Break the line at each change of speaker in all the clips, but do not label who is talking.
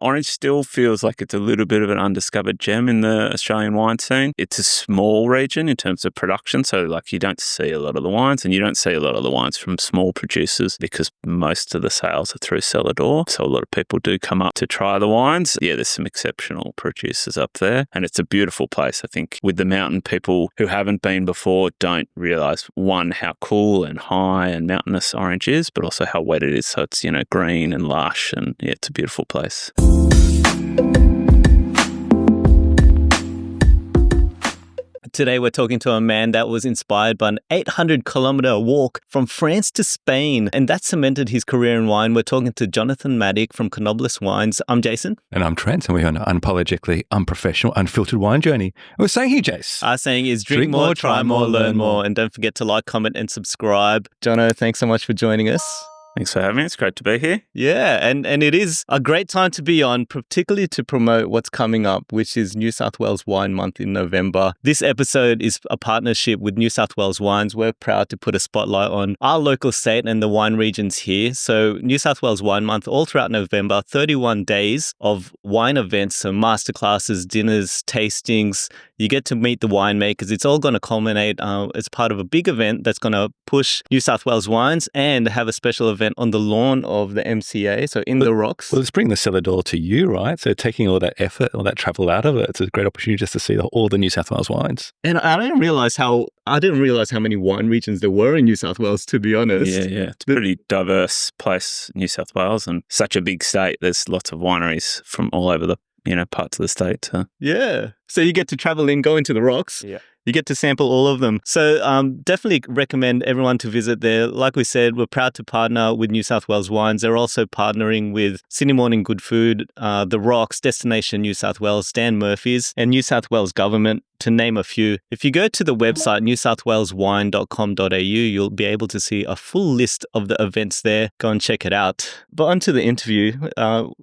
Orange still feels like it's a little bit of an undiscovered gem in the Australian wine scene. It's a small region in terms of production, so like you don't see a lot of the wines, and you don't see a lot of the wines from small producers because most of the sales are through cellar door. So a lot of people do come up to try the wines. Yeah, there's some exceptional producers up there, and it's a beautiful place. I think with the mountain, people who haven't been before don't realise, one, how cool and high and mountainous Orange is, but also how wet it is. So it's, green and lush, and yeah, it's a beautiful place.
Today, we're talking to a man that was inspired by an 800-kilometre walk from France to Spain, and that cemented his career in wine. We're talking to Jonathan Mattick from Canobolas Wines. I'm Jason.
And I'm Trent, and we're on an unapologetically unprofessional, unfiltered wine journey. We're saying here, Jace.
Our saying is drink more, try more, learn more. And don't forget to like, comment, and subscribe. Jono, thanks so much for joining us.
Thanks for having me. It's great to be here.
Yeah, and it is a great time to be on, particularly to promote what's coming up, which is New South Wales Wine Month in November. This episode is a partnership with New South Wales Wines. We're proud to put a spotlight on our local state and the wine regions here. So New South Wales Wine Month, all throughout November, 31 days of wine events, so masterclasses, dinners, tastings. You get to meet the winemakers. It's all going to culminate as part of a big event that's going to push New South Wales wines and have a special event on the lawn of the MCA, so in the rocks.
Well, let's bring the cellar door to you, right? So taking all that effort, all that travel out of it, it's a great opportunity just to see all the New South Wales wines.
And I didn't realize how many wine regions there were in New South Wales, to be honest.
Yeah. It's a pretty diverse place, New South Wales, and such a big state. There's lots of wineries from all over the parts of the state. So.
Yeah. So you get to travel in, go into the rocks.
Yeah.
You get to sample all of them. So definitely recommend everyone to visit there. Like we said, we're proud to partner with New South Wales Wines. They're also partnering with Sydney Morning Good Food, The Rocks, Destination New South Wales, Stan Murphy's, and New South Wales Government, to name a few. If you go to the website newsouthwaleswine.com.au, you'll be able to see a full list of the events there. Go and check it out. But onto the interview.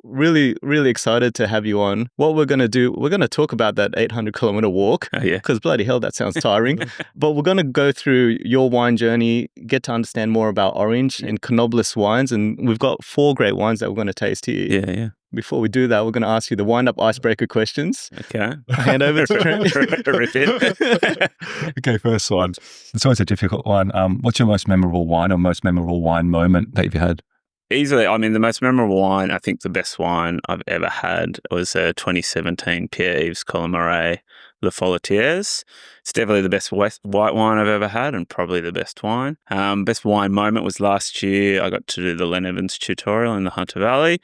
Really, really excited to have you on. What we're going to do, we're going to talk about that 800-kilometre walk.
Oh, yeah.
Because bloody hell, that sounds tiring. But we're going to go through your wine journey, get to understand more about Orange and Canobolas wines. And we've got 4 great wines that we're going to taste here.
Yeah.
Before we do that, we're going to ask you the wind-up icebreaker questions.
Okay.
Hand over to Trent.
Rip it.
Okay, first one. It's always a difficult one. What's your most memorable wine or most memorable wine moment that you've had?
Easily, the most memorable wine, I think the best wine I've ever had was a 2017 Pierre-Yves Colomare Le Foletiers. It's definitely the best white wine I've ever had, and probably the best wine. Best wine moment was last year. I got to do the Len Evans tutorial in the Hunter Valley,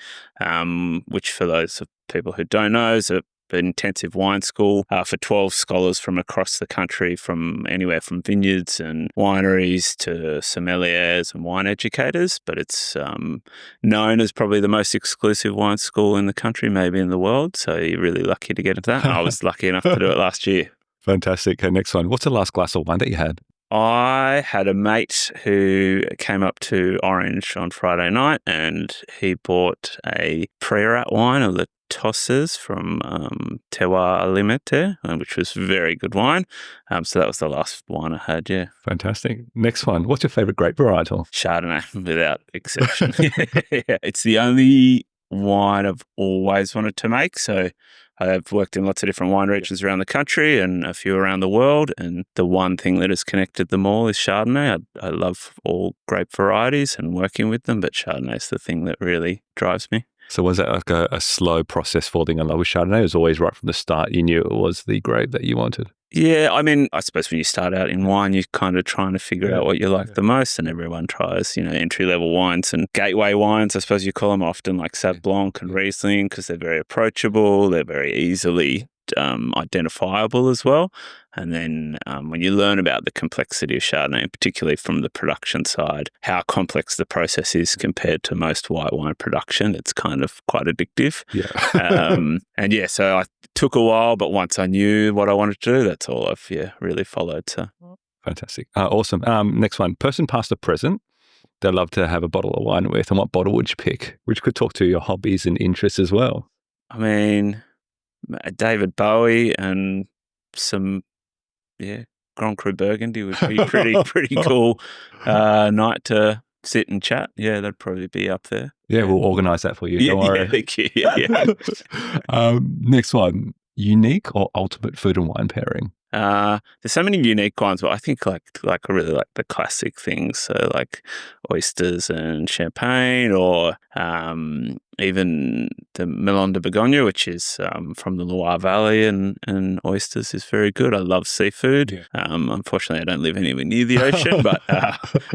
which for those of people who don't know is an intensive wine school for 12 scholars from across the country, from anywhere from vineyards and wineries to sommeliers and wine educators. But it's known as probably the most exclusive wine school in the country, maybe in the world. So you're really lucky to get into that. And I was lucky enough to do it last year.
Fantastic. Okay, next one. What's the last glass of wine that you had?
I had a mate who came up to Orange on Friday night, and he bought a Priorat wine, a Le Tosses from Terroir Alimentaire, which was very good wine. So that was the last wine I had, yeah.
Fantastic. Next one. What's your favourite grape varietal?
Chardonnay, without exception. Yeah. It's the only wine I've always wanted to make, so I've worked in lots of different wine regions around the country and a few around the world, and the one thing that has connected them all is Chardonnay. I love all grape varieties and working with them, but Chardonnay is the thing that really drives me.
So was that like a slow process falling in love with Chardonnay? It was always right from the start, you knew it was the grape that you wanted?
Yeah, I suppose when you start out in wine, you're kind of trying to figure out what you like the most, and everyone tries, entry-level wines and gateway wines, I suppose you call them, often like Sauv Blanc and Riesling, because they're very approachable, they're very easily identifiable as well. And then when you learn about the complexity of Chardonnay, particularly from the production side, how complex the process is compared to most white wine production, it's kind of quite addictive.
Yeah.
So it took a while, but once I knew what I wanted to do, that's all I've really followed. So
fantastic. Awesome. Next one, person past or present they'd love to have a bottle of wine with, and what bottle would you pick? Which could talk to your hobbies and interests as well.
David Bowie and some, Grand Cru Burgundy would be pretty cool night to sit and chat. Yeah, that'd probably be up there.
Yeah, we'll organise that for you. Don't worry.
Yeah, thank you. Yeah.
Next one, unique or ultimate food and wine pairing?
There's so many unique ones, but I think like I really like the classic things. So like oysters and champagne, or even the Melon de Bourgogne, which is from the Loire Valley, and oysters is very good. I love seafood.
Yeah.
Unfortunately, I don't live anywhere near the ocean, but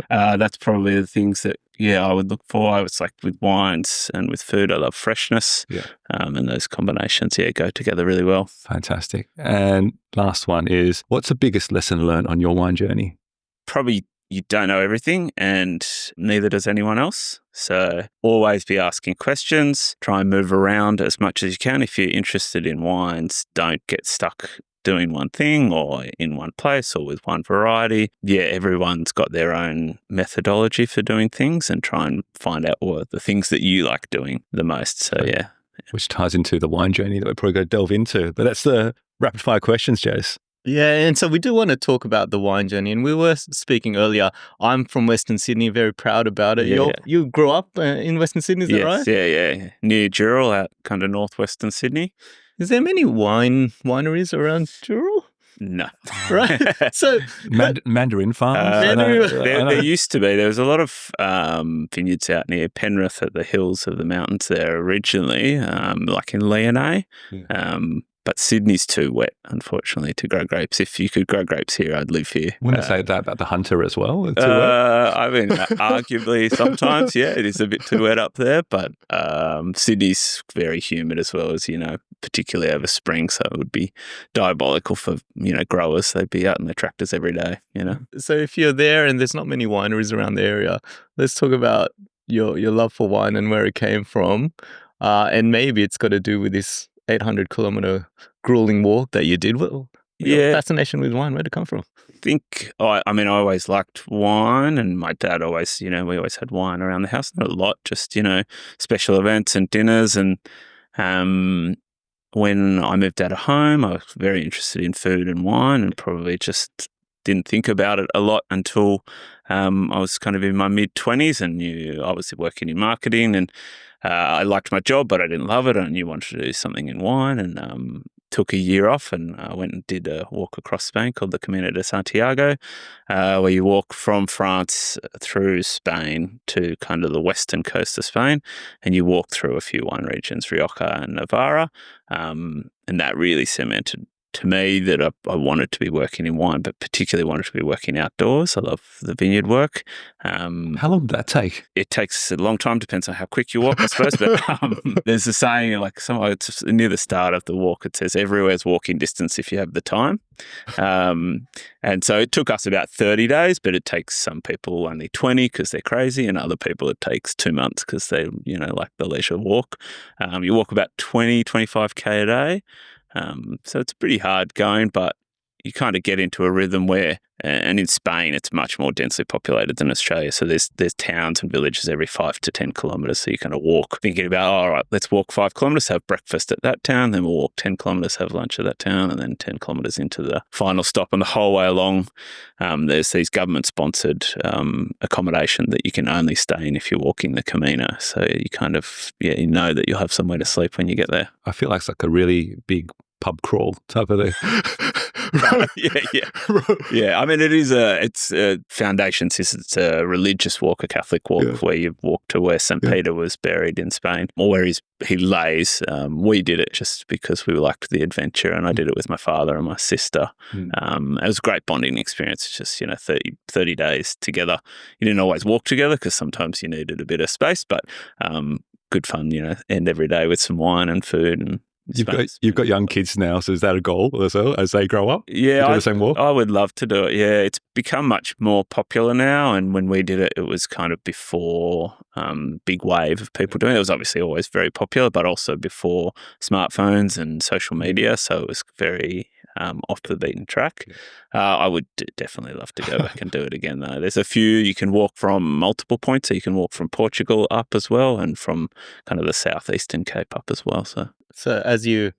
that's probably the things that I would look for. I was like with wines and with food, I love freshness.
Yeah.
And those combinations, go together really well.
Fantastic. And last one is, what's the biggest lesson learned on your wine journey?
Probably you don't know everything, and neither does anyone else. So always be asking questions, try and move around as much as you can. If you're interested in wines, don't get stuck doing one thing or in one place or with one variety. Yeah, everyone's got their own methodology for doing things, and try and find out what the things that you like doing the most. So yeah.
Which ties into the wine journey that we're probably going to delve into. But that's the rapid fire questions, Jace.
Yeah, and so we do want to talk about the wine journey. And we were speaking earlier, I'm from Western Sydney, very proud about it.
Yeah.
You grew up in Western Sydney, is that right?
Yeah. Near Dural, out kind of northwestern Sydney.
Is there many wineries around Dural?
No.
Right. So
Mandarin farms?
There used to be. There was a lot of vineyards out near Penrith at the hills of the mountains there originally, like in Lyonnais.
Yeah.
But Sydney's too wet, unfortunately, to grow grapes. If you could grow grapes here, I'd live here.
Wouldn't say that about the Hunter as well? Too wet?
I mean, arguably sometimes, it is a bit too wet up there. But Sydney's very humid as well, as particularly over spring. So it would be diabolical for growers. They'd be out in their tractors every day.
So if you're there and there's not many wineries around the area, let's talk about your love for wine and where it came from, and maybe it's got to do with this 800-kilometer grueling walk that you did. Your fascination with wine, where'd it come from?
I always liked wine, and my dad always, we always had wine around the house, not a lot, just, special events and dinners. And when I moved out of home, I was very interested in food and wine, and probably just didn't think about it a lot until I was kind of in my mid-20s, and I was working in marketing, and I liked my job, but I didn't love it. I knew I wanted to do something in wine, and took a year off, and I went and did a walk across Spain called the Camino de Santiago, where you walk from France through Spain to kind of the western coast of Spain, and you walk through a few wine regions, Rioja and Navarra, and that really cemented to me that I wanted to be working in wine, but particularly wanted to be working outdoors. I love the vineyard work.
How long did that take?
It takes a long time, depends on how quick you walk, I suppose. But there's a saying, it's near the start of the walk, it says, everywhere's walking distance if you have the time. And so it took us about 30 days, but it takes some people only 20 because they're crazy, and other people it takes 2 months because they, like the leisure walk. You walk about 25K a day. So it's pretty hard going, but you kind of get into a rhythm where, and in Spain, it's much more densely populated than Australia. So there's towns and villages every 5 to 10 kilometres. So you kind of walk thinking about, all right, let's walk 5 kilometres, have breakfast at that town, then we'll walk 10 kilometres, have lunch at that town, and then 10 kilometres into the final stop. And the whole way along, there's these government-sponsored accommodation that you can only stay in if you're walking the Camino. So you kind of, you know that you'll have somewhere to sleep when you get there.
I feel like it's like a really big pub crawl type of thing.
Yeah. I mean, it's a foundation. It's a religious walk, a Catholic walk, where you walk to where St. Peter was buried in Spain, or where he lays. We did it just because we liked the adventure, and I did it with my father and my sister. It was a great bonding experience. It's just 30 days together. You didn't always walk together because sometimes you needed a bit of space, but good fun. End every day with some wine and food and.
You've got young kids now, so is that a goal as well as they grow up?
Yeah,
do the same walk?
I would love to do it. Yeah, it's become much more popular now, and when we did it, it was kind of before big wave of people doing it. It was obviously always very popular, but also before smartphones and social media, so it was very off the beaten track. I would definitely love to go back and do it again, though. There's a few you can walk from multiple points, so you can walk from Portugal up as well, and from kind of the southeastern Cape up as well.
So as you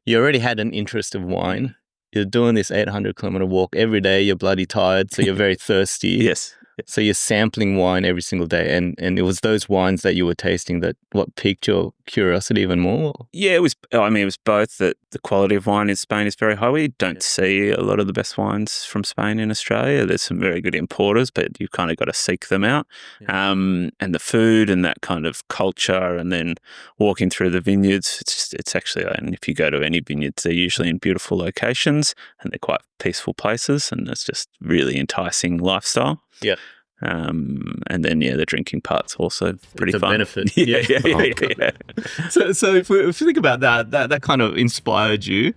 already had an interest of wine, you're doing this 800-kilometer walk every day, you're bloody tired, so you're very thirsty.
Yes.
So you're sampling wine every single day, and it was those wines that you were tasting that what piqued your curiosity even more?
Yeah, it was. I mean, it was both that the quality of wine in Spain is very high. We don't see a lot of the best wines from Spain in Australia. There's some very good importers, but you've kind of got to seek them out.
Yeah.
And the food and that kind of culture, and then walking through the vineyards. It's actually, and if you go to any vineyards, they're usually in beautiful locations and they're quite peaceful places, and it's just really enticing lifestyle.
Yeah.
And then the drinking part's also pretty
It's a
fun.
benefit.
Yeah.
So if you think about that kind of inspired you,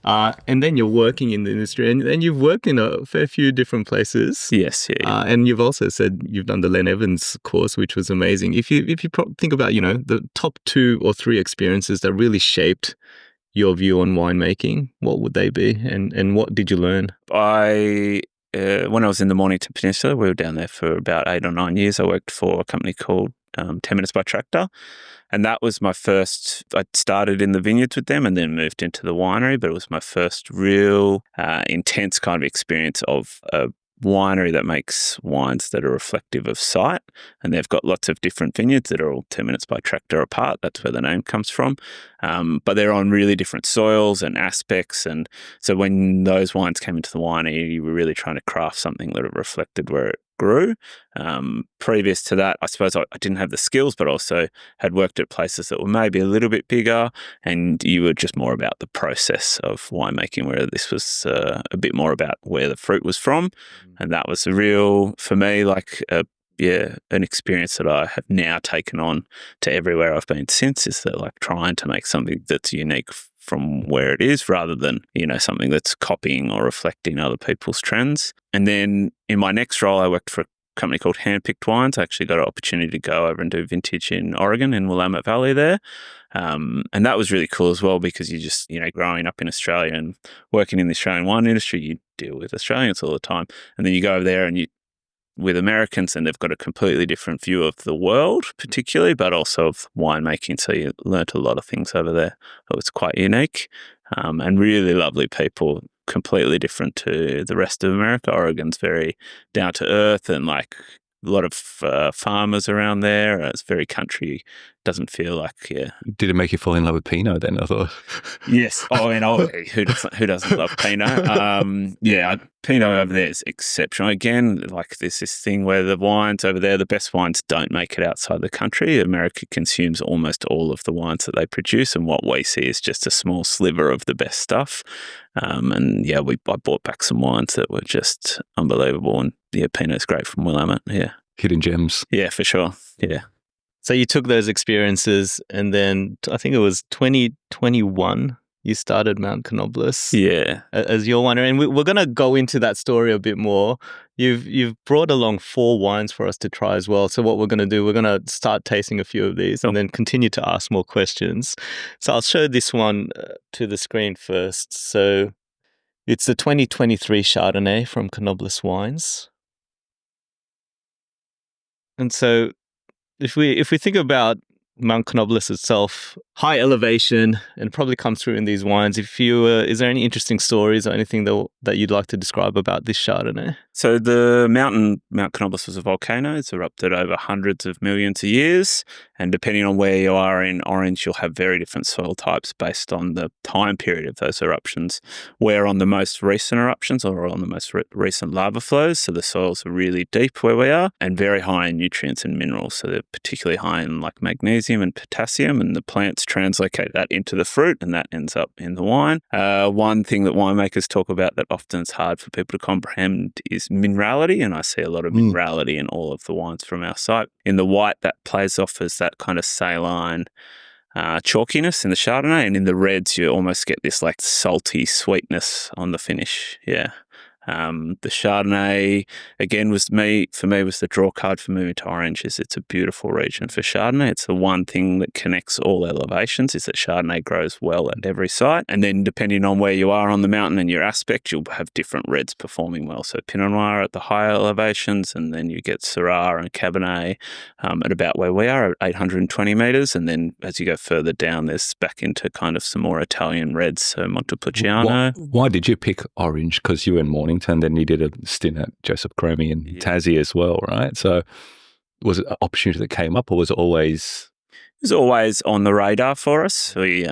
and then you're working in the industry, and you've worked in a fair few different places.
Yes, yeah.
And you've also said you've done the Len Evans course, which was amazing. If you think about the top 2 or 3 experiences that really shaped your view on winemaking, what would they be, and what did you learn?
When I was in the Mornington Peninsula, we were down there for about 8 or 9 years. I worked for a company called 10 Minutes by Tractor. And that was my first, I started in the vineyards with them and then moved into the winery, but it was my first real intense kind of experience of a winery that makes wines that are reflective of site. And they've got lots of different vineyards that are all 10 minutes by tractor apart. That's where the name comes from. But they're on really different soils and aspects. And so when those wines came into the winery, you were really trying to craft something that reflected where it grew. Previous to that, I suppose I didn't have the skills, but also had worked at places that were maybe a little bit bigger, and you were just more about the process of winemaking, where this was a bit more about where the fruit was from. And that was a real, for me, an experience that I have now taken on to everywhere I've been since, is that trying to make something that's unique from where it is, rather than, something that's copying or reflecting other people's trends. And then in my next role, I worked for a company called Handpicked Wines. I actually got an opportunity to go over and do vintage in Oregon, in Willamette Valley there. And that was really cool as well, because you just, growing up in Australia and working in the Australian wine industry, you deal with Australians all the time. And then you go over there and with Americans, and they've got a completely different view of the world, particularly, but also of winemaking. So you learnt a lot of things over there. It was quite unique, and really lovely people, completely different to the rest of America. Oregon's very down to earth, and a lot of farmers around there. It's very country. Doesn't feel
Did it make you fall in love with Pinot then? I thought.
Yes. Oh, and who doesn't love Pinot? Pinot over there is exceptional. Again, there's this thing where the wines over there, the best wines don't make it outside the country. America consumes almost all of the wines that they produce, and what we see is just a small sliver of the best stuff. I bought back some wines that were just unbelievable, and Pinot's great from Willamette. Yeah,
hidden gems.
Yeah, for sure. Yeah.
So you took those experiences, and then I think it was 2021, you started Mount Canobolas as your winery. And we're going to go into that story a bit more. You've brought along 4 wines for us to try as well. So what we're going to do, we're going to start tasting a few of these and then continue to ask more questions. So I'll show this one to the screen first. So it's the 2023 Chardonnay from Canobolas Wines. And so if we think about Mount Canobolas itself, high elevation, and probably comes through in these wines. Is there any interesting stories or anything that you'd like to describe about this Chardonnay?
So the Mount Canobolas was a volcano. It's erupted over hundreds of millions of years, and depending on where you are in Orange, you'll have very different soil types based on the time period of those eruptions. We're on the most recent eruptions, or on the most recent lava flows, so the soils are really deep where we are, and very high in nutrients and minerals. So they're particularly high in magnesium and potassium, and the plants translocate that into the fruit, and that ends up in the wine. One thing that winemakers talk about that often is hard for people to comprehend is minerality, and I see a lot of minerality in all of the wines from our site. In the white, that plays off as that kind of saline chalkiness in the Chardonnay, and in the reds you almost get this salty sweetness on the finish. Yeah. The Chardonnay, again, was the draw card for moving to Orange. Is it's a beautiful region for Chardonnay. It's the one thing that connects all elevations, is that Chardonnay grows well at every site. And then depending on where you are on the mountain and your aspect, you'll have different reds performing well. So Pinot Noir at the higher elevations, and then you get Syrah and Cabernet at about where we are at 820 metres. And then as you go further down, there's back into kind of some more Italian reds, so Montepulciano.
Why did you pick Orange? Because you were in Mornington. Donington, then you did a stint at Joseph Cromie in Tassie as well, right? So was it an opportunity that came up, or was it always...
It was always on the radar for us. We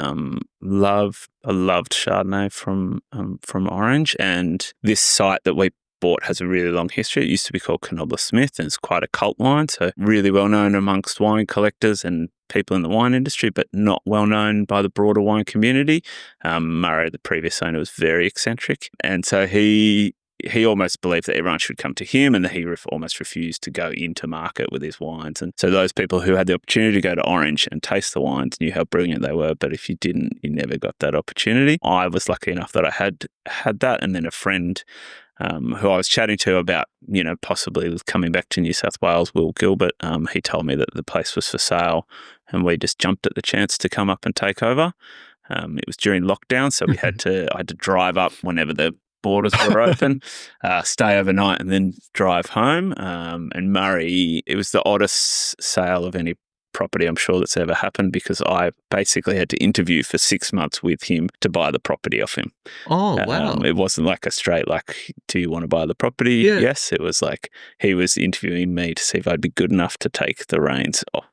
loved Chardonnay from Orange, and this site that we bought has a really long history. It used to be called Canobolas Smith, and it's quite a cult wine, so really well known amongst wine collectors and people in the wine industry, but not well known by the broader wine community. Murray, the previous owner, was very eccentric, and so he almost believed that everyone should come to him, and that he almost refused to go into market with his wines. And so those people who had the opportunity to go to Orange and taste the wines knew how brilliant they were, but if you didn't, you never got that opportunity. I was lucky enough that I had that, and then a friend who I was chatting to about, possibly coming back to New South Wales, Will Gilbert, he told me that the place was for sale, and we just jumped at the chance to come up and take over. It was during lockdown, so I had to drive up whenever the borders were open, stay overnight, and then drive home. And Murray, it was the oddest sale of any property I'm sure that's ever happened, because I basically had to interview for 6 months with him to buy the property off him.
Oh, wow.
It wasn't like a straight, do you want to buy the property?
Yeah.
Yes. It was like he was interviewing me to see if I'd be good enough to take the reins off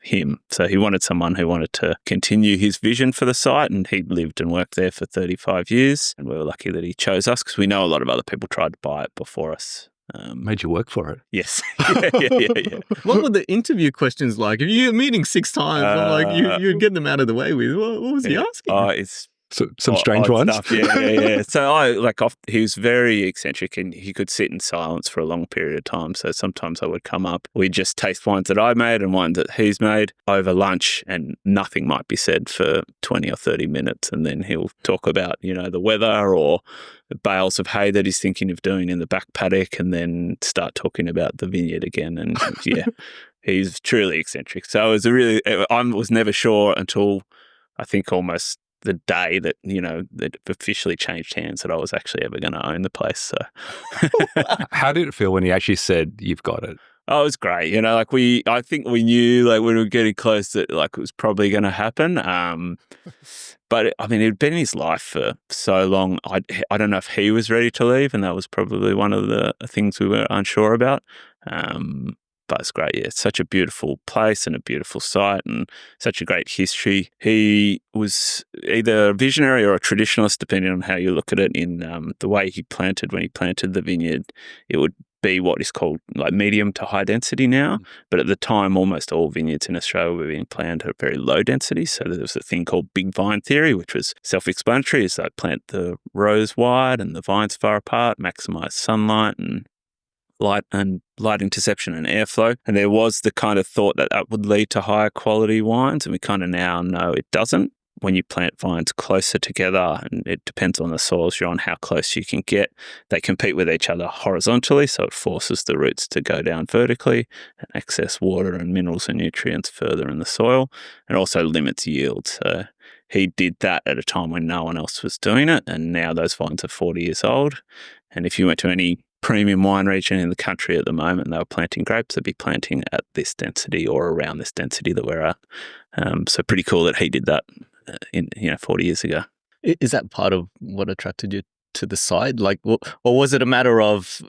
him. So he wanted someone who wanted to continue his vision for the site, and he lived and worked there for 35 years. And we were lucky that he chose us, because we know a lot of other people tried to buy it before us.
Made you work for it.
Yes. Yeah.
What were the interview questions like? If you're meeting 6 times, you'd get them out of the way with. What was he asking?
It's
some strange ones.
Stuff. Yeah. So he was very eccentric, and he could sit in silence for a long period of time. So sometimes I would come up, we'd just taste wines that I made and wines that he's made over lunch, and nothing might be said for 20 or 30 minutes. And then he'll talk about, the weather or the bales of hay that he's thinking of doing in the back paddock, and then start talking about the vineyard again. And he's truly eccentric. So I was never sure until I think almost the day that, that officially changed hands, that I was actually ever going to own the place. So
How did it feel when he actually said, you've got it?
Oh, it was great. I think we knew when we were getting close that it was probably going to happen. But it had been in his life for so long. I don't know if he was ready to leave, and that was probably one of the things we were unsure about. But it's great. Yeah, it's such a beautiful place and a beautiful site, and such a great history. He was either a visionary or a traditionalist, depending on how you look at it, in the way he planted. When he planted the vineyard, it would be what is called medium to high density now. But at the time, almost all vineyards in Australia were being planted at very low density. So there was a thing called big vine theory, which was self-explanatory. Is that plant the rows wide and the vines far apart, maximize sunlight and light interception and airflow. And there was the kind of thought that would lead to higher quality wines, and we kind of now know it doesn't. When you plant vines closer together, and it depends on the soils you're on, how close you can get, they compete with each other horizontally, so it forces the roots to go down vertically and access water and minerals and nutrients further in the soil, and also limits yield. So he did that at a time when no one else was doing it, and now those vines are 40 years old. And if you went to any premium wine region in the country at the moment and they were planting grapes, they'd be planting at this density or around this density that we're at. So pretty cool that he did that 40 years ago.
Is that part of what attracted you to the site? Or was it a matter of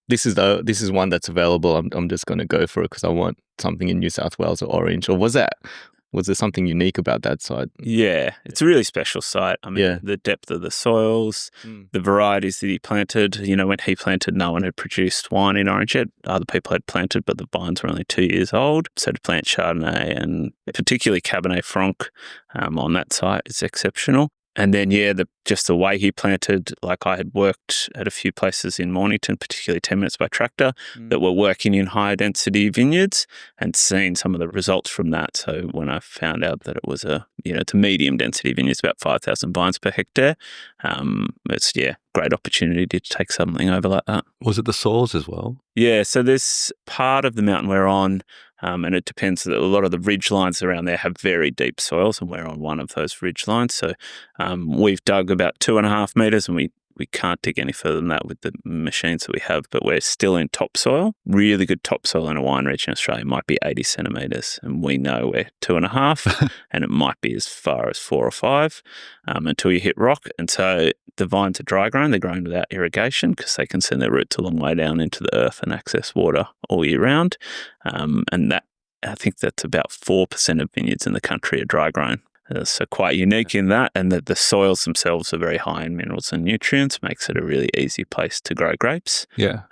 this is one that's available, I'm just going to go for it because I want something in New South Wales or Orange? Or was there something unique about that site?
Yeah, it's a really special site. The depth of the soils, the varieties that he planted. When he planted, no one had produced wine in Orange yet. Other people had planted, but the vines were only 2 years old. So to plant Chardonnay and particularly Cabernet Franc on that site is exceptional. And then, just the way he planted, I had worked at a few places in Mornington, particularly 10 minutes by tractor, that were working in higher density vineyards and seen some of the results from that. So when I found out that it was it's a medium density vineyard, it's about 5,000 vines per hectare. It's, great opportunity to take something over like that.
Was it the soils as well?
Yeah, so this part of the mountain we're on, and it depends that a lot of the ridge lines around there have very deep soils, and we're on one of those ridge lines. So we've dug about 2.5 meters, and we we can't dig any further than that with the machines that we have, but we're still in topsoil. Really good topsoil in a wine region in Australia might be 80 centimetres, and we know we're 2.5, and it might be as far as 4 or 5 until you hit rock. And so the vines are dry grown, they're grown without irrigation because they can send their roots a long way down into the earth and access water all year round. And that, I think that's about 4% of vineyards in the country are dry grown. So quite unique in that, and that the soils themselves are very high in minerals and nutrients, makes it a really easy place to grow grapes.
Yeah.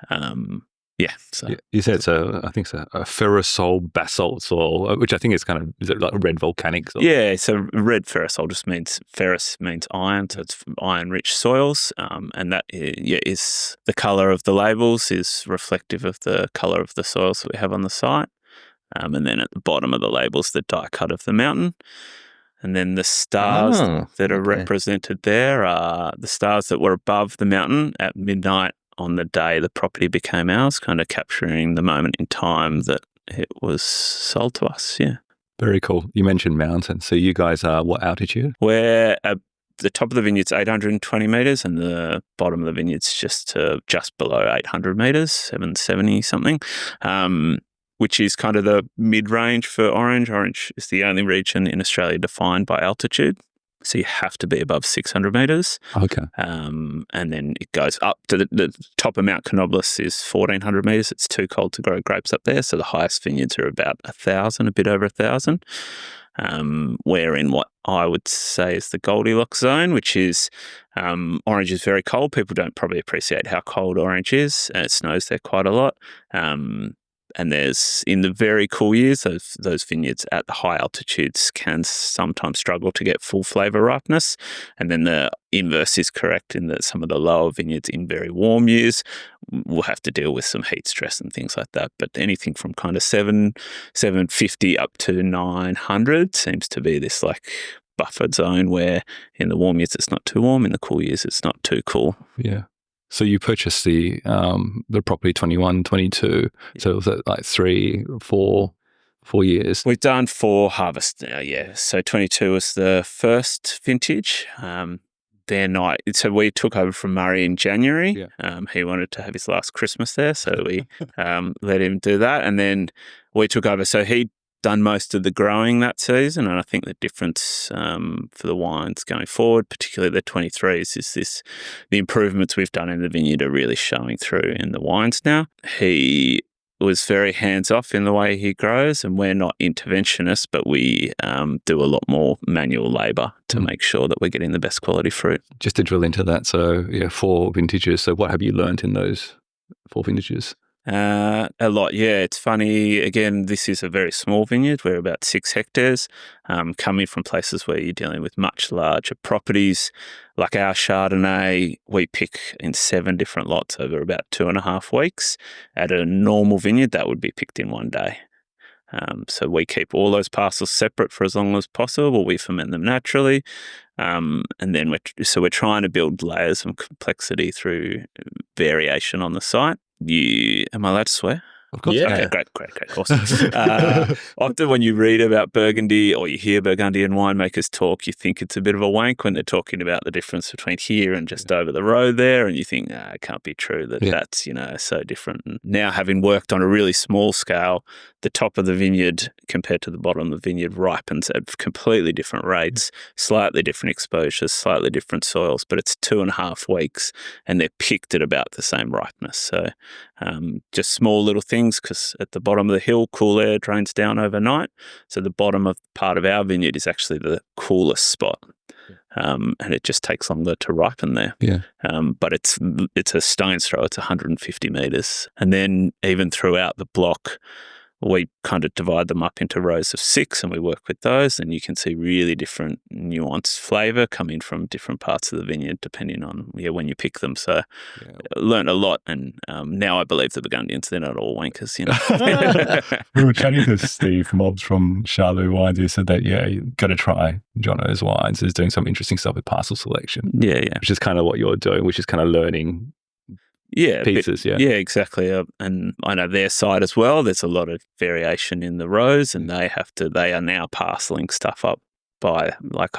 So
You said I think it's a ferrosol basalt soil, which I think is is it like red volcanic soil?
Yeah, so red ferrosol just means ferrous means iron, so it's iron-rich soils, and that is the colour of the labels is reflective of the colour of the soils that we have on the site. And then at the bottom of the labels, the die cut of the mountain. And then the stars that are represented there are the stars that were above the mountain at midnight on the day the property became ours, kind of capturing the moment in time that it was sold to us, yeah.
Very cool. You mentioned mountain. So you guys are what altitude?
We're at the top of the vineyard's 820 metres and the bottom of the vineyard's just below 800 metres, 770 something. Which is kind of the mid-range for orange. Orange is the only region in Australia defined by altitude. So you have to be above 600 metres.
Okay.
And then it goes up to the top of Mount Canobolas is 1,400 metres. It's too cold to grow grapes up there. So the highest vineyards are about 1,000, a bit over 1,000. We're in what I would say is the Goldilocks zone, which is orange is very cold. People don't probably appreciate how cold orange is. It snows there quite a lot. And there's, in the very cool years, those vineyards at the high altitudes can sometimes struggle to get full flavour ripeness. And then the inverse is correct in that some of the lower vineyards in very warm years will have to deal with some heat stress and things like that. But anything from kind of 750 up to 900 seems to be this like buffered zone where in the warm years it's not too warm, in the cool years it's not too cool.
Yeah. So you purchased the property 21, 22. So was it like 4 years?
We've done 4 harvests now, yeah. So 22 was the first vintage. So we took over from Murray in January. Yeah. He wanted to have his last Christmas there, so we let him do that. And then we took over. So he'd done most of the growing that season, and I think the difference for the wines going forward, particularly the 23s, is the improvements we've done in the vineyard are really showing through in the wines now. He was very hands-off in the way he grows, and we're not interventionists, but we do a lot more manual labour to make sure that we're getting the best quality fruit.
Just to drill into that, so 4 vintages. So what have you learnt in those 4 vintages?
A lot, yeah. It's funny, again, this is a very small vineyard. We're about 6 hectares, coming from places where you're dealing with much larger properties. Like our Chardonnay, we pick in 7 different lots over about 2.5 weeks. At a normal vineyard, that would be picked in 1 day. So we keep all those parcels separate for as long as possible. We ferment them naturally. And then we're trying to build layers of complexity through variation on the site. Am I allowed to swear?
Of course.
Yeah. Okay, great. Awesome. Often when you read about Burgundy or you hear Burgundian winemakers talk, you think it's a bit of a wank when they're talking about the difference between here and just over the road there, and you think, it can't be true that's, so different. And now, having worked on a really small scale, the top of the vineyard compared to the bottom of the vineyard ripens at completely different rates, slightly different exposures, slightly different soils, but it's 2.5 weeks and they're picked at about the same ripeness. So just small little things, because at the bottom of the hill, cool air drains down overnight. So the bottom of part of our vineyard is actually the coolest spot. And it just takes longer to ripen there.
Yeah.
But it's a stone's throw. It's 150 metres. And then even throughout the block, we kind of divide them up into rows of 6 and we work with those, and you can see really different nuanced flavour coming from different parts of the vineyard depending on when you pick them. So I learned a lot, and now I believe the Burgundians, they're not all wankers,
We were chatting to Steve Mobbs from NSW Wines. He said that, you got to try Jono's Wines. He's doing some interesting stuff with parcel selection.
Yeah.
Which is kind of what you're doing, which is kind of learning pieces,
Yeah, exactly. And I know their side as well. There's a lot of variation in the rows, and they are now parceling stuff up by like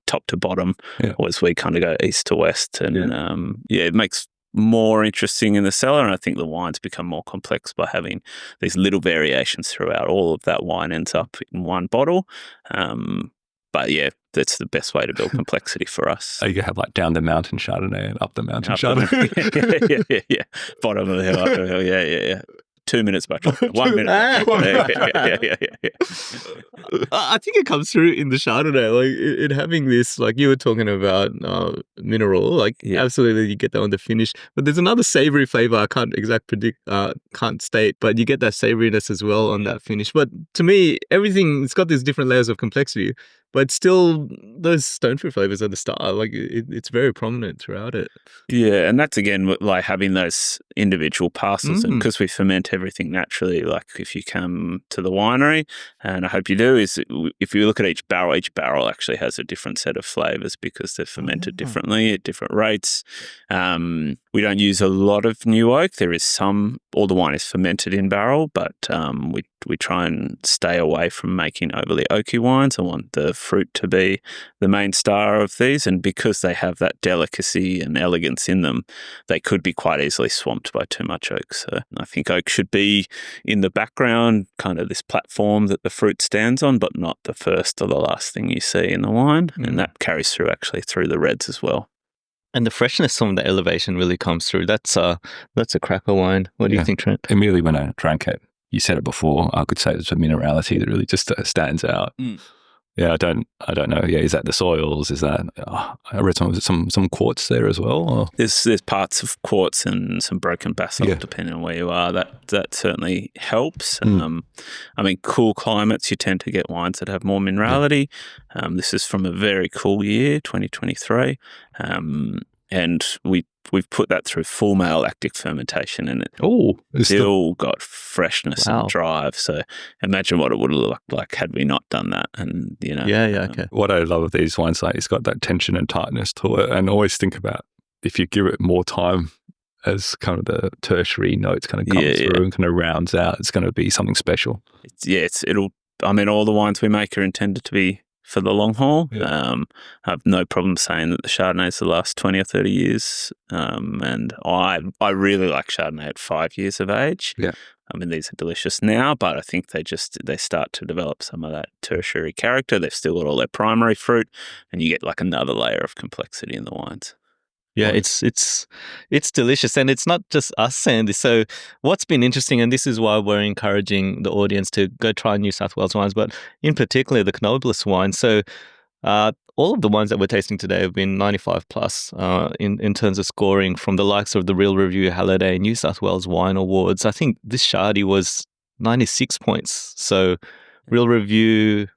top to bottom,
Yeah.
whereas we kind of go east to west. And it makes more interesting in the cellar, and I think the wines become more complex by having these little variations throughout. All of that wine ends up in one bottle. But yeah, that's the best way to build complexity for us.
You have like down the mountain Chardonnay and up the mountain Chardonnay.
Yeah. Bottom of the hill, up the hill. Yeah. 2 minutes by chocolate. 1 minute. Yeah.
I think it comes through in the Chardonnay, like it having this, like you were talking about mineral, like absolutely you get that on the finish. But there's another savory flavor I can't can't state, but you get that savoriness as well on that finish. But to me, everything, it's got these different layers of complexity, but still those stone fruit flavors are the star. Like it's very prominent throughout it.
Yeah, and that's again like having those individual parcels, and because we ferment everything naturally. Like if you come to the winery, and I hope you do, is if you look at each barrel actually has a different set of flavors because they're fermented differently at different rates. We don't use a lot of new oak. There is some. All the wine is fermented in barrel, but we try and stay away from making overly oaky wines. I want the fruit to be the main star of these, and because they have that delicacy and elegance in them, they could be quite easily swamped by too much oak. So I think oak should be in the background, kind of this platform that the fruit stands on, but not the first or the last thing you see in the wine. And that carries through actually through the reds as well.
And the freshness from the elevation really comes through. That's a cracker wine. What do you think, Trent?
Immediately when I drank it, you said it before, I could say there's a minerality that really just stands out. Yeah, I don't know. Yeah, is that the soils? Is that I read some quartz there as well? Or?
There's parts of quartz and some broken basalt depending on where you are. That certainly helps. I mean, cool climates you tend to get wines that have more minerality. This is from a very cool year, 2023, and we've put that through full malolactic fermentation, and it still got freshness and drive. So imagine what it would have looked like had we not done that. And okay.
What I love of these wines, like it's got that tension and tightness to it, and always think about if you give it more time, as kind of the tertiary notes kind of come through and kind of rounds out, it's going to be something special. All the wines we make are intended to be for the long haul. I have no problem saying that the Chardonnay is the last 20 or 30 years. And I really like Chardonnay at 5 years of age. Yeah.
I mean, these are delicious now, but I think they start to develop some of that tertiary character. They've still got all their primary fruit, and you get like another layer of complexity in the wines.
Yeah, it's delicious, and it's not just us saying this. So what's been interesting, and this is why we're encouraging the audience to go try New South Wales wines, but in particular the Canobolas wines. So all of the wines that we're tasting today have been 95 plus in terms of scoring from the likes of the Real Review, Halliday, New South Wales Wine Awards. I think this Shardy was 96 points. So Real Review,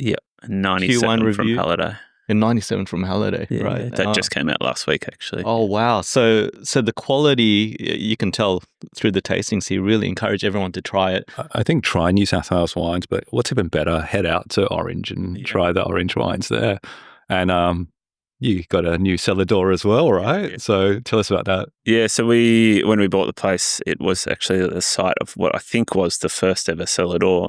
97 from Halliday.
And 97 from Halliday, right?
That just came out last week, actually.
Oh, wow. So the quality, you can tell through the tastings here, really encourage everyone to try it.
I think try New South Wales wines, but what's even better, head out to Orange and try the Orange wines there. And you got a new cellar door as well, right? Yeah. So tell us about that.
Yeah, so when we bought the place, it was actually the site of what I think was the first ever cellar door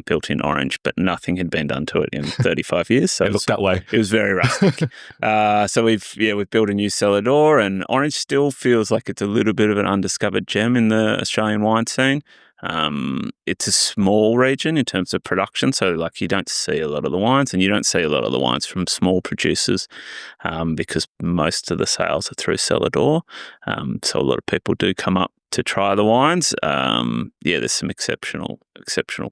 built in Orange, but nothing had been done to it in 35 years. So
it looked that way.
It was very rustic. So we've built a new cellar door, and Orange still feels like it's a little bit of an undiscovered gem in the Australian wine scene. It's a small region in terms of production, so like you don't see a lot of the wines, and you don't see a lot of the wines from small producers because most of the sales are through cellar door. So a lot of people do come up to try the wines. There's some exceptional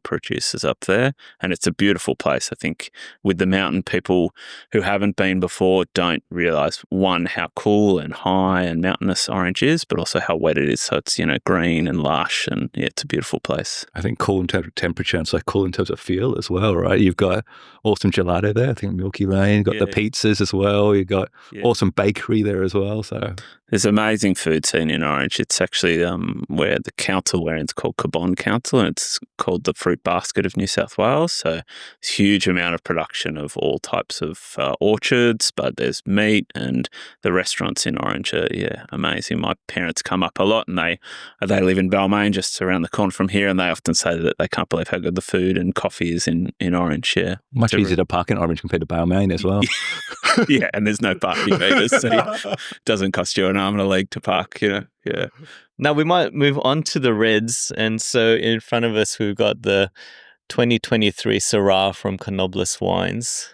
producers up there, and it's a beautiful place. I think with the mountain, people who haven't been before don't realise, one, how cool and high and mountainous Orange is, but also how wet it is. So it's, green and lush, and it's a beautiful place.
I think cool in terms of temperature, and so cool in terms of feel as well, right? You've got awesome gelato there. I think Milky Lane, got the pizzas as well. You've got awesome bakery there as well. So
there's amazing food scene in Orange. It's actually where the council we're in is called Cabon Council, and it's called the Fruit Basket of New South Wales. So it's a huge amount of production of all types of orchards, but there's meat, and the restaurants in Orange are amazing. My parents come up a lot, and they live in Balmain, just around the corner from here, and they often say that they can't believe how good the food and coffee is in Orange. Yeah,
much easier to park in Orange compared to Balmain as well.
Yeah, and there's no parking meters, so it doesn't cost you an arm and a leg to park. Yeah.
Now we might move on to the reds, and so in front of us we've got the 2023 Syrah from Canobolas Wines.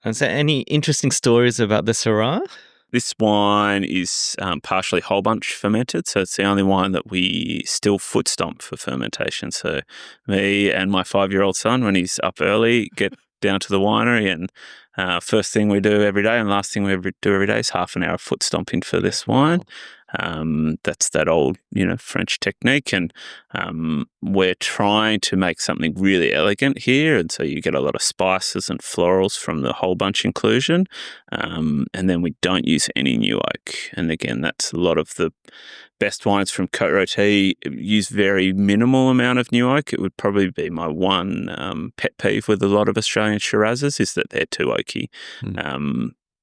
And so, any interesting stories about the Syrah?
This wine is partially whole bunch fermented, so it's the only wine that we still foot stomp for fermentation. So me and my 5-year-old son, when he's up early, get down to the winery, and first thing we do every day and last thing we do every day is half an hour of foot stomping for this wine. That's that old, French technique, and we're trying to make something really elegant here, and so you get a lot of spices and florals from the whole bunch inclusion, and then we don't use any new oak. And again, that's a lot of the best wines from Côte Rôtie use very minimal amount of new oak. It would probably be my one pet peeve with a lot of Australian Shirazes is that they're too oaky.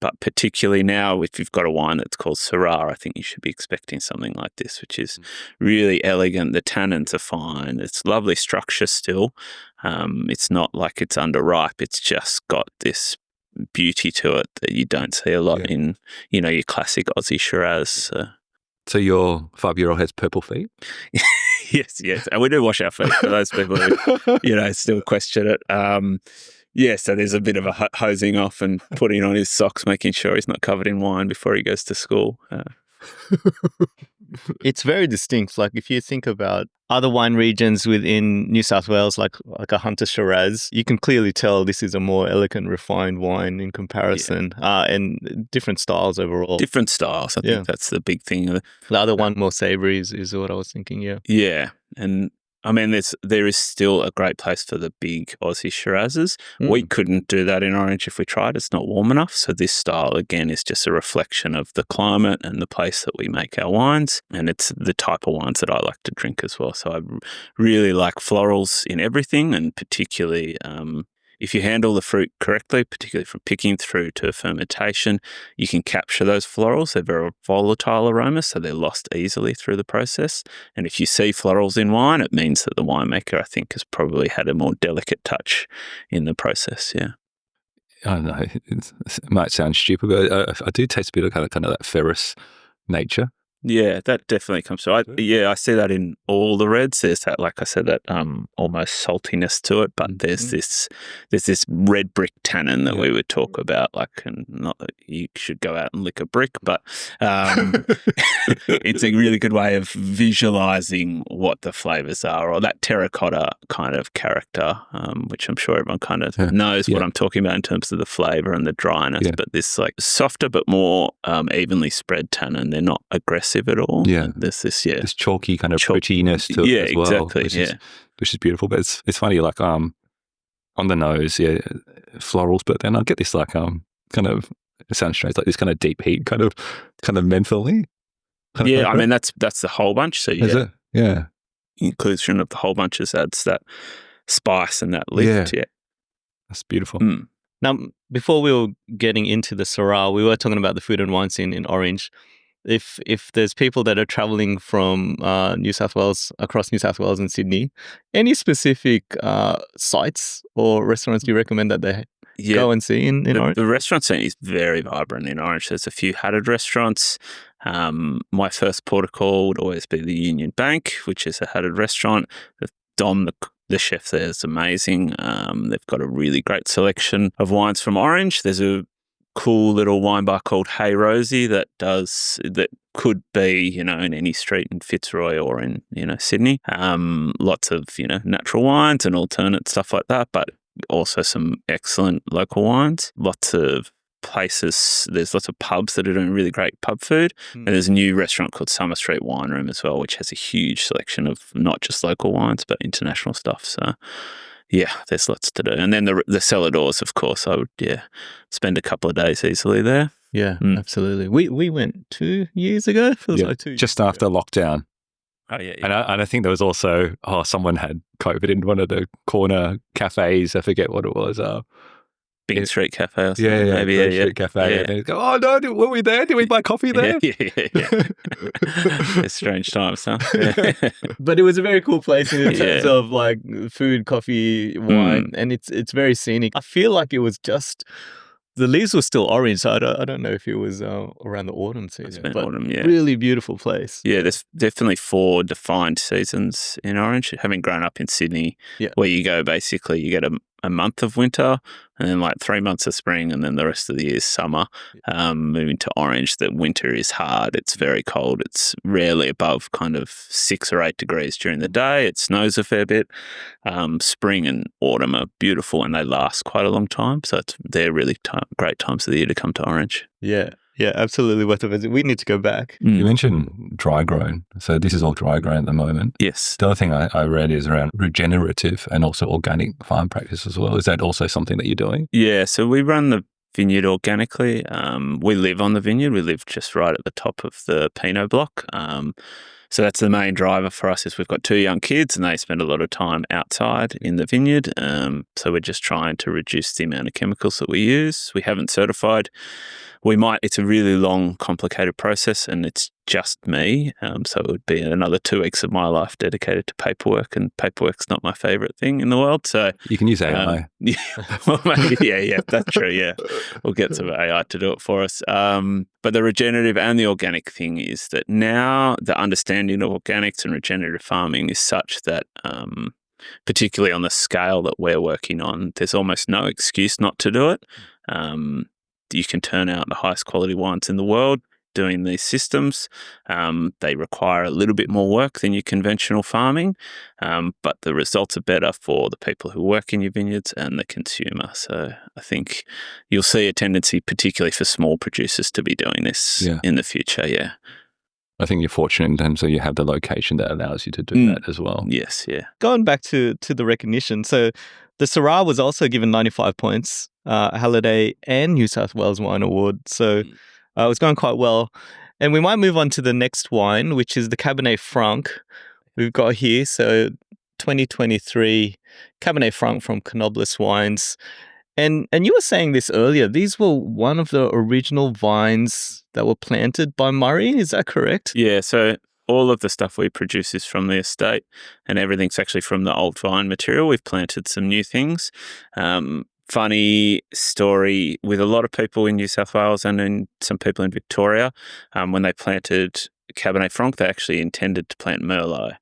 But particularly now, if you've got a wine that's called Syrah, I think you should be expecting something like this, which is really elegant. The tannins are fine. It's lovely structure still. It's not like it's underripe. It's just got this beauty to it that you don't see a lot in, your classic Aussie Shiraz.
So your 5-year-old has purple feet?
Yes. And we do wash our feet for those people who, still question it. So there's a bit of a hosing off and putting on his socks, making sure he's not covered in wine before he goes to school.
It's very distinct. Like if you think about other wine regions within New South Wales, like a Hunter Shiraz, you can clearly tell this is a more elegant, refined wine in comparison, and different styles overall.
Different styles. I think that's the big thing.
The other one more savoury is what I was thinking. Yeah.
Yeah, and I mean, there is still a great place for the big Aussie Shirazes. We couldn't do that in Orange if we tried. It's not warm enough. So this style, again, is just a reflection of the climate and the place that we make our wines. And it's the type of wines that I like to drink as well. So I really like florals in everything, and particularly if you handle the fruit correctly, particularly from picking through to fermentation, you can capture those florals. They're very volatile aromas, so they're lost easily through the process. And if you see florals in wine, it means that the winemaker, I think, has probably had a more delicate touch in the process, yeah.
I don't know, it might sound stupid, but I do taste a bit of kind of that ferrous nature.
Yeah, that definitely comes through. I see that in all the reds. There's that, like I said, that almost saltiness to it, but there's this red brick tannin that we would talk about. Like, and not that you should go out and lick a brick, but it's a really good way of visualizing what the flavors are, or that terracotta kind of character, which I'm sure everyone kind of knows what I'm talking about in terms of the flavor and the dryness. Yeah. But this like softer but more evenly spread tannin. They're not aggressive at all.
Yeah,
there's this
this chalky kind of prettiness to it as well.
Exactly.
Which is beautiful. But it's funny, like on the nose, florals, but then I get this like kind of, it sounds strange, like this kind of deep heat, kind of mentally.
I mean that's the whole bunch. So inclusion of the whole bunches adds that spice and that lift. Yeah,
that's beautiful.
Now, before we were getting into the Syrah, we were talking about the food and wine scene in Orange. If there's people that are traveling from New South Wales, across New South Wales and Sydney, any specific sites or restaurants do you recommend that they go and see in Orange?
The restaurant scene is very vibrant in Orange. There's a few hatted restaurants. My first port of call would always be the Union Bank, which is a hatted restaurant. Dom, the chef there, is amazing. They've got a really great selection of wines from Orange. There's a cool little wine bar called Hey Rosy that could be, in any street in Fitzroy or in, Sydney. Lots of, natural wines and alternate stuff like that, but also some excellent local wines. Lots of places, there's lots of pubs that are doing really great pub food. And there's a new restaurant called Summer Street Wine Room as well, which has a huge selection of not just local wines, but international stuff. So yeah, there's lots to do. And then the cellar doors, of course, I would, spend a couple of days easily there.
Yeah, absolutely. We went 2 years ago. Feels like 2 years
just after lockdown.
Oh, yeah.
And I think there was also, someone had COVID in one of the corner cafes. I forget what it was.
Big Street Cafe or something.
Yeah,
maybe.
Green Street Cafe.
Yeah.
And they go, oh, no, were we there? Did we buy coffee there?
Yeah. It's strange times, huh? Yeah.
But it was a very cool place in terms of like food, coffee, wine, and it's very scenic. I feel like it was just the leaves were still orange, so I don't know if it was around the autumn season. But
autumn, yeah.
Really beautiful place.
Yeah, there's definitely 4 defined seasons in Orange. Having grown up in Sydney, where you go basically, you get a month of winter and then like 3 months of spring and then the rest of the year is summer. Moving to Orange, the winter is hard. It's very cold. It's rarely above kind of 6 or 8 degrees during the day. It snows a fair bit. Spring and autumn are beautiful and they last quite a long time. So they're really great times of the year to come to Orange.
Yeah. Yeah, absolutely worth a visit. We need to go back.
You mentioned dry grown. So this is all dry grown at the moment.
Yes.
The other thing I read is around regenerative and also organic farm practice as well. Is that also something that you're doing?
Yeah, so we run the vineyard organically. We live on the vineyard. We live just right at the top of the Pinot block. So that's the main driver for us is we've got 2 young kids and they spend a lot of time outside in the vineyard. So we're just trying to reduce the amount of chemicals that we use. We haven't certified. It's a really long, complicated process and it's just me. So it would be another 2 weeks of my life dedicated to paperwork and paperwork's not my favourite thing in the world. So
you can use AI.
Yeah, that's true. Yeah. We'll get some AI to do it for us. But the regenerative and the organic thing is that now the understanding of organics and regenerative farming is such that particularly on the scale that we're working on, there's almost no excuse not to do it. You can turn out the highest quality wines in the world doing these systems. They require a little bit more work than your conventional farming, but the results are better for the people who work in your vineyards and the consumer. So I think you'll see a tendency, particularly for small producers, to be doing this in the future, yeah.
I think you're fortunate in terms of you have the location that allows you to do that as well.
Yes, yeah.
Going back to the recognition, so the Syrah was also given 95 points, Halliday and New South Wales Wine Award. So it was going quite well. And we might move on to the next wine, which is the Cabernet Franc we've got here. So 2023 Cabernet Franc from Canobolas Wines. And you were saying this earlier, these were one of the original vines that were planted by Murray, is that correct?
Yeah, so all of the stuff we produce is from the estate and everything's actually from the old vine material. We've planted some new things. Funny story with a lot of people in New South Wales and in some people in Victoria, when they planted Cabernet Franc, they actually intended to plant Merlot.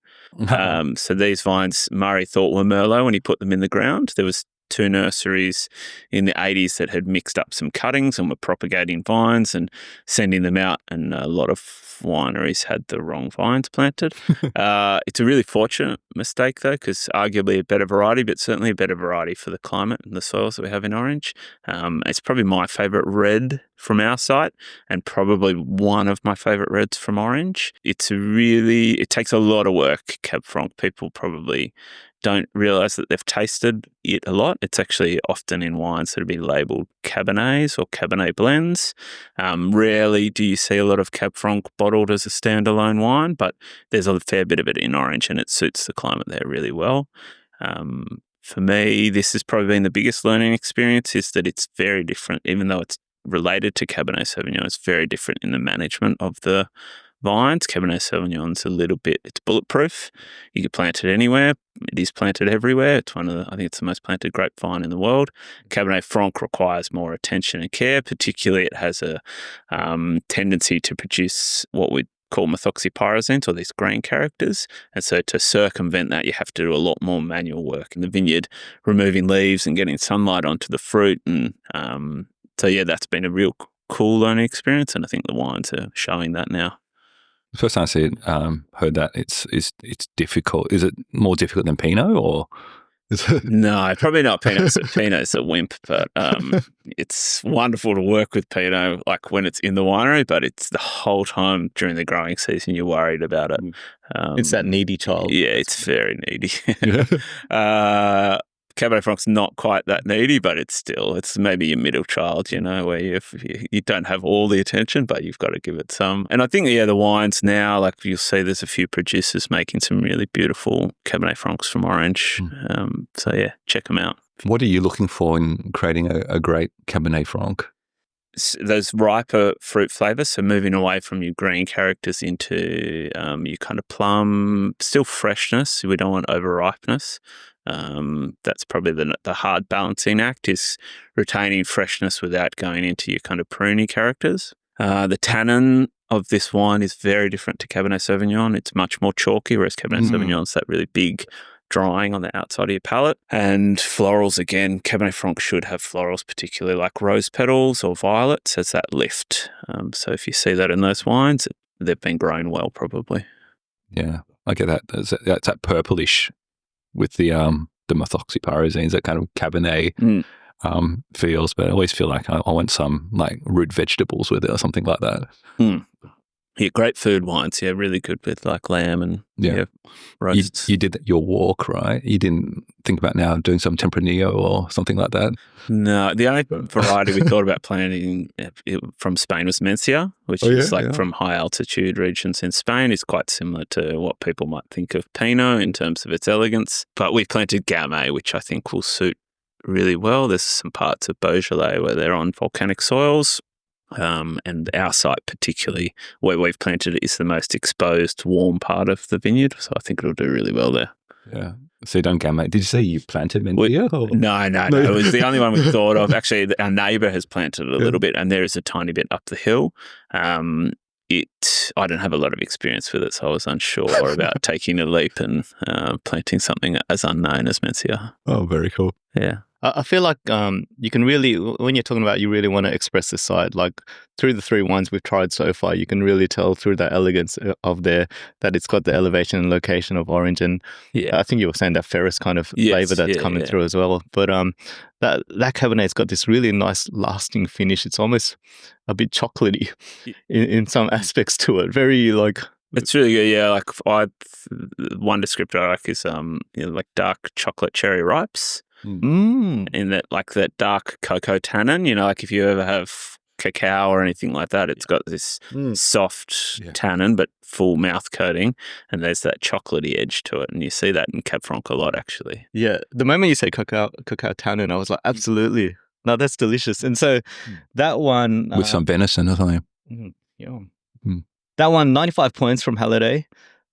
So these vines Murray thought were Merlot when he put them in the ground. There was 2 nurseries in the 80s that had mixed up some cuttings and were propagating vines and sending them out, and a lot of wineries had the wrong vines planted. It's a really fortunate mistake though, because arguably a better variety, but certainly a better variety for the climate and the soils that we have in Orange. It's probably my favourite red from our site and probably one of my favourite reds from Orange. It takes a lot of work, Cab Franc. People probably don't realise that they've tasted it a lot. It's actually often in wines that have been labelled Cabernets or Cabernet blends. Rarely do you see a lot of Cab Franc bottled as a standalone wine, but there's a fair bit of it in Orange and it suits the climate there really well. For me, this has probably been the biggest learning experience, is that it's very different. Even though it's related to Cabernet Sauvignon, it's very different in the management of the vines. Cabernet Sauvignon's it's bulletproof. You can plant it anywhere. It is planted everywhere. It's I think it's the most planted grapevine in the world. Cabernet Franc requires more attention and care. Particularly, it has a tendency to produce what we call methoxypyrazines, or these grain characters. And so to circumvent that, you have to do a lot more manual work in the vineyard, removing leaves and getting sunlight onto the fruit. And so, yeah, that's been a real cool learning experience. And I think the wines are showing that now.
The first time I see it, heard that it's difficult. Is it more difficult than Pinot, or is it?
No, probably not Pinot. Pinot's a wimp, but it's wonderful to work with Pinot, like when it's in the winery, but it's the whole time during the growing season you're worried about it.
It's that needy child.
Yeah, it's very needy. Cabernet Franc's not quite that needy, but it's maybe your middle child, where you don't have all the attention, but you've got to give it some. And I think, the wines now, like you'll see there's a few producers making some really beautiful Cabernet Francs from orange. So yeah, check them out.
What are you looking for in creating a great Cabernet Franc?
Those riper fruit flavors, so moving away from your green characters into your kind of plum, still freshness. We don't want over ripeness. That's probably the hard balancing act, is retaining freshness without going into your kind of pruny characters. The tannin of this wine is very different to Cabernet Sauvignon. It's much more chalky, whereas Cabernet Sauvignon's that really big drying on the outside of your palate. And florals, again, Cabernet Franc should have florals, particularly like rose petals or violets, as that lift. So if you see that in those wines, they've been grown well, probably.
Yeah, I get that. That's that purplish with the methoxypyrazines, that kind of Cabernet feels, but I always feel like I want some like root vegetables with it or something like that.
Yeah, great food wines. Yeah, really good with like lamb and roasts.
You did your walk, right? You didn't think about now doing some Tempranillo or something like that?
No, the only variety we thought about planting from Spain was Mencia, which is from high altitude regions in Spain. Is quite similar to what people might think of Pinot in terms of its elegance. But we planted Gamay, which I think will suit really well. There's some parts of Beaujolais where they're on volcanic soils. And our site particularly, where we've planted it, is the most exposed, warm part of the vineyard. So I think it'll do really well there.
Yeah. So you done Gamay. Did you say you planted Mencia?
No. It was the only one we thought of. Actually, our neighbour has planted it a little bit, and there is a tiny bit up the hill. I don't have a lot of experience with it, so I was unsure about taking a leap and planting something as unknown as Mencia.
Oh, very cool.
Yeah.
I feel like you can really, when you're talking about you really want to express the site, like through the three wines we've tried so far, you can really tell through the elegance of that it's got the elevation and location of orange. And I think you were saying that Ferris kind of flavor that's coming through as well. But that Cabernet's got this really nice lasting finish. It's almost a bit chocolatey in some aspects to it. Very like...
It's really good, yeah. Like one descriptor I like is like dark chocolate cherry ripes. In that, like that dark cocoa tannin, like if you ever have cacao or anything like that, it's got this soft tannin but full mouth coating, and there's that chocolatey edge to it, and you see that in Cab Franc a lot, actually.
Yeah, the moment you say cacao tannin, I was like, absolutely, no, that's delicious. And so that one
with some venison or something.
That one, 95 points from Halliday.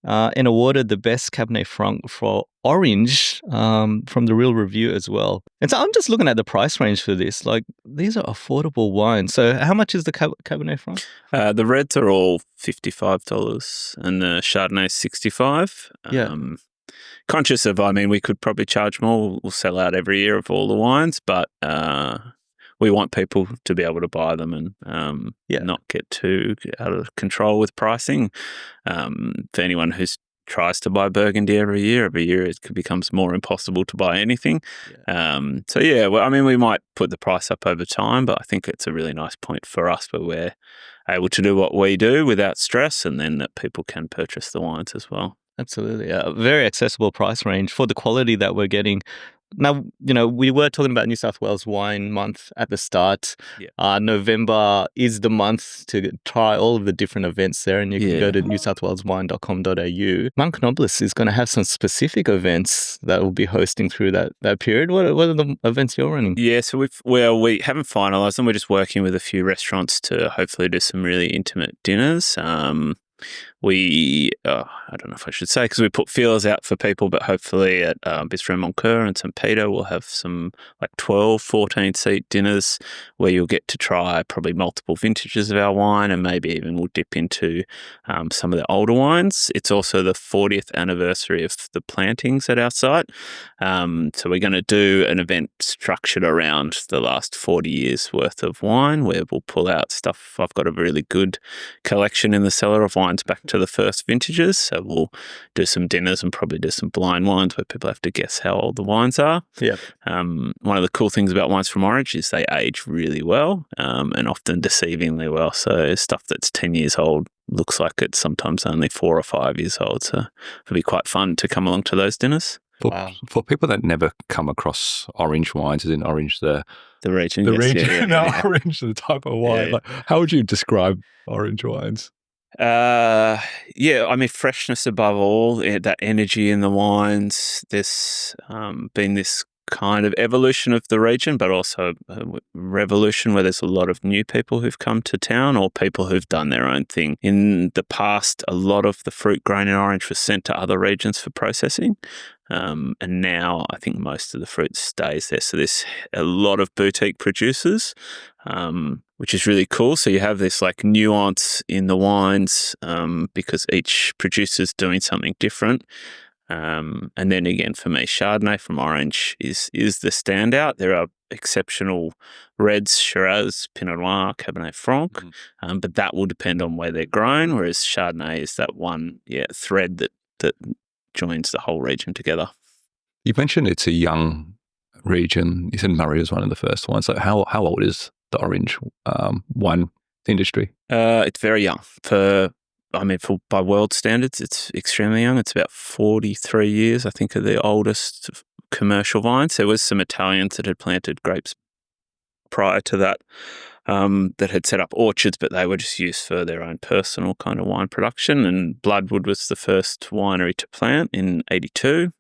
And awarded the best Cabernet Franc for orange from the Real Review as well. And so I'm just looking at the price range for this. Like, these are affordable wines. So how much is the Cabernet Franc?
The reds are all $55 and the Chardonnay $65. Conscious of, we could probably charge more. We'll sell out every year of all the wines, but we want people to be able to buy them and not get too out of control with pricing. For anyone who tries to buy Burgundy every year it becomes more impossible to buy anything. We might put the price up over time, but I think it's a really nice point for us where we're able to do what we do without stress, and then that people can purchase the wines as well.
Absolutely. A very accessible price range for the quality that we're getting. Now, we were talking about New South Wales Wine Month at the start. November is the month to try all of the different events there, and you can go to newsouthwaleswine.com.au. Mount Canobolas is going to have some specific events that will be hosting through that period. What are the events you're running?
Yeah, so we haven't finalised them. We're just working with a few restaurants to hopefully do some really intimate dinners. I don't know if I should say, because we put feelers out for people, but hopefully at Bistro Montcur and St. Peter, we'll have some like 12, 14-seat dinners where you'll get to try probably multiple vintages of our wine, and maybe even we'll dip into some of the older wines. It's also the 40th anniversary of the plantings at our site. So we're going to do an event structured around the last 40 years worth of wine, where we'll pull out stuff. I've got a really good collection in the cellar of wines back to the first vintages. So we'll do some dinners and probably do some blind wines where people have to guess how old the wines are.
Yeah.
One of the cool things about wines from Orange is they age really well, and often deceivingly well. So stuff that's 10 years old looks like it's sometimes only 4 or 5 years old. So it'll be quite fun to come along to those dinners.
For people that never come across orange wines, as in orange, the
region.
region, orange, the type of wine.
Yeah.
Like, how would you describe orange wines?
I mean, freshness above all, that energy in the wines. There's been this kind of evolution of the region, but also a revolution where there's a lot of new people who've come to town or people who've done their own thing. In the past, a lot of the fruit grown in orange was sent to other regions for processing. And now I think most of the fruit stays there. So there's a lot of boutique producers, which is really cool. So you have this like nuance in the wines because each producer's doing something different. And then again, for me, Chardonnay from orange is the standout. There are exceptional reds, Shiraz, Pinot Noir, Cabernet Franc, but that will depend on where they're grown, whereas Chardonnay is that one thread that joins the whole region together.
You mentioned it's a young region. You said Murray was one of the first ones. So how old is the orange wine industry?
It's very young. By world standards, it's extremely young. It's about 43 years, I think, are the oldest commercial vines. There was some Italians that had planted grapes prior to that that had set up orchards, but they were just used for their own personal kind of wine production. And Bloodwood was the first winery to plant in 82.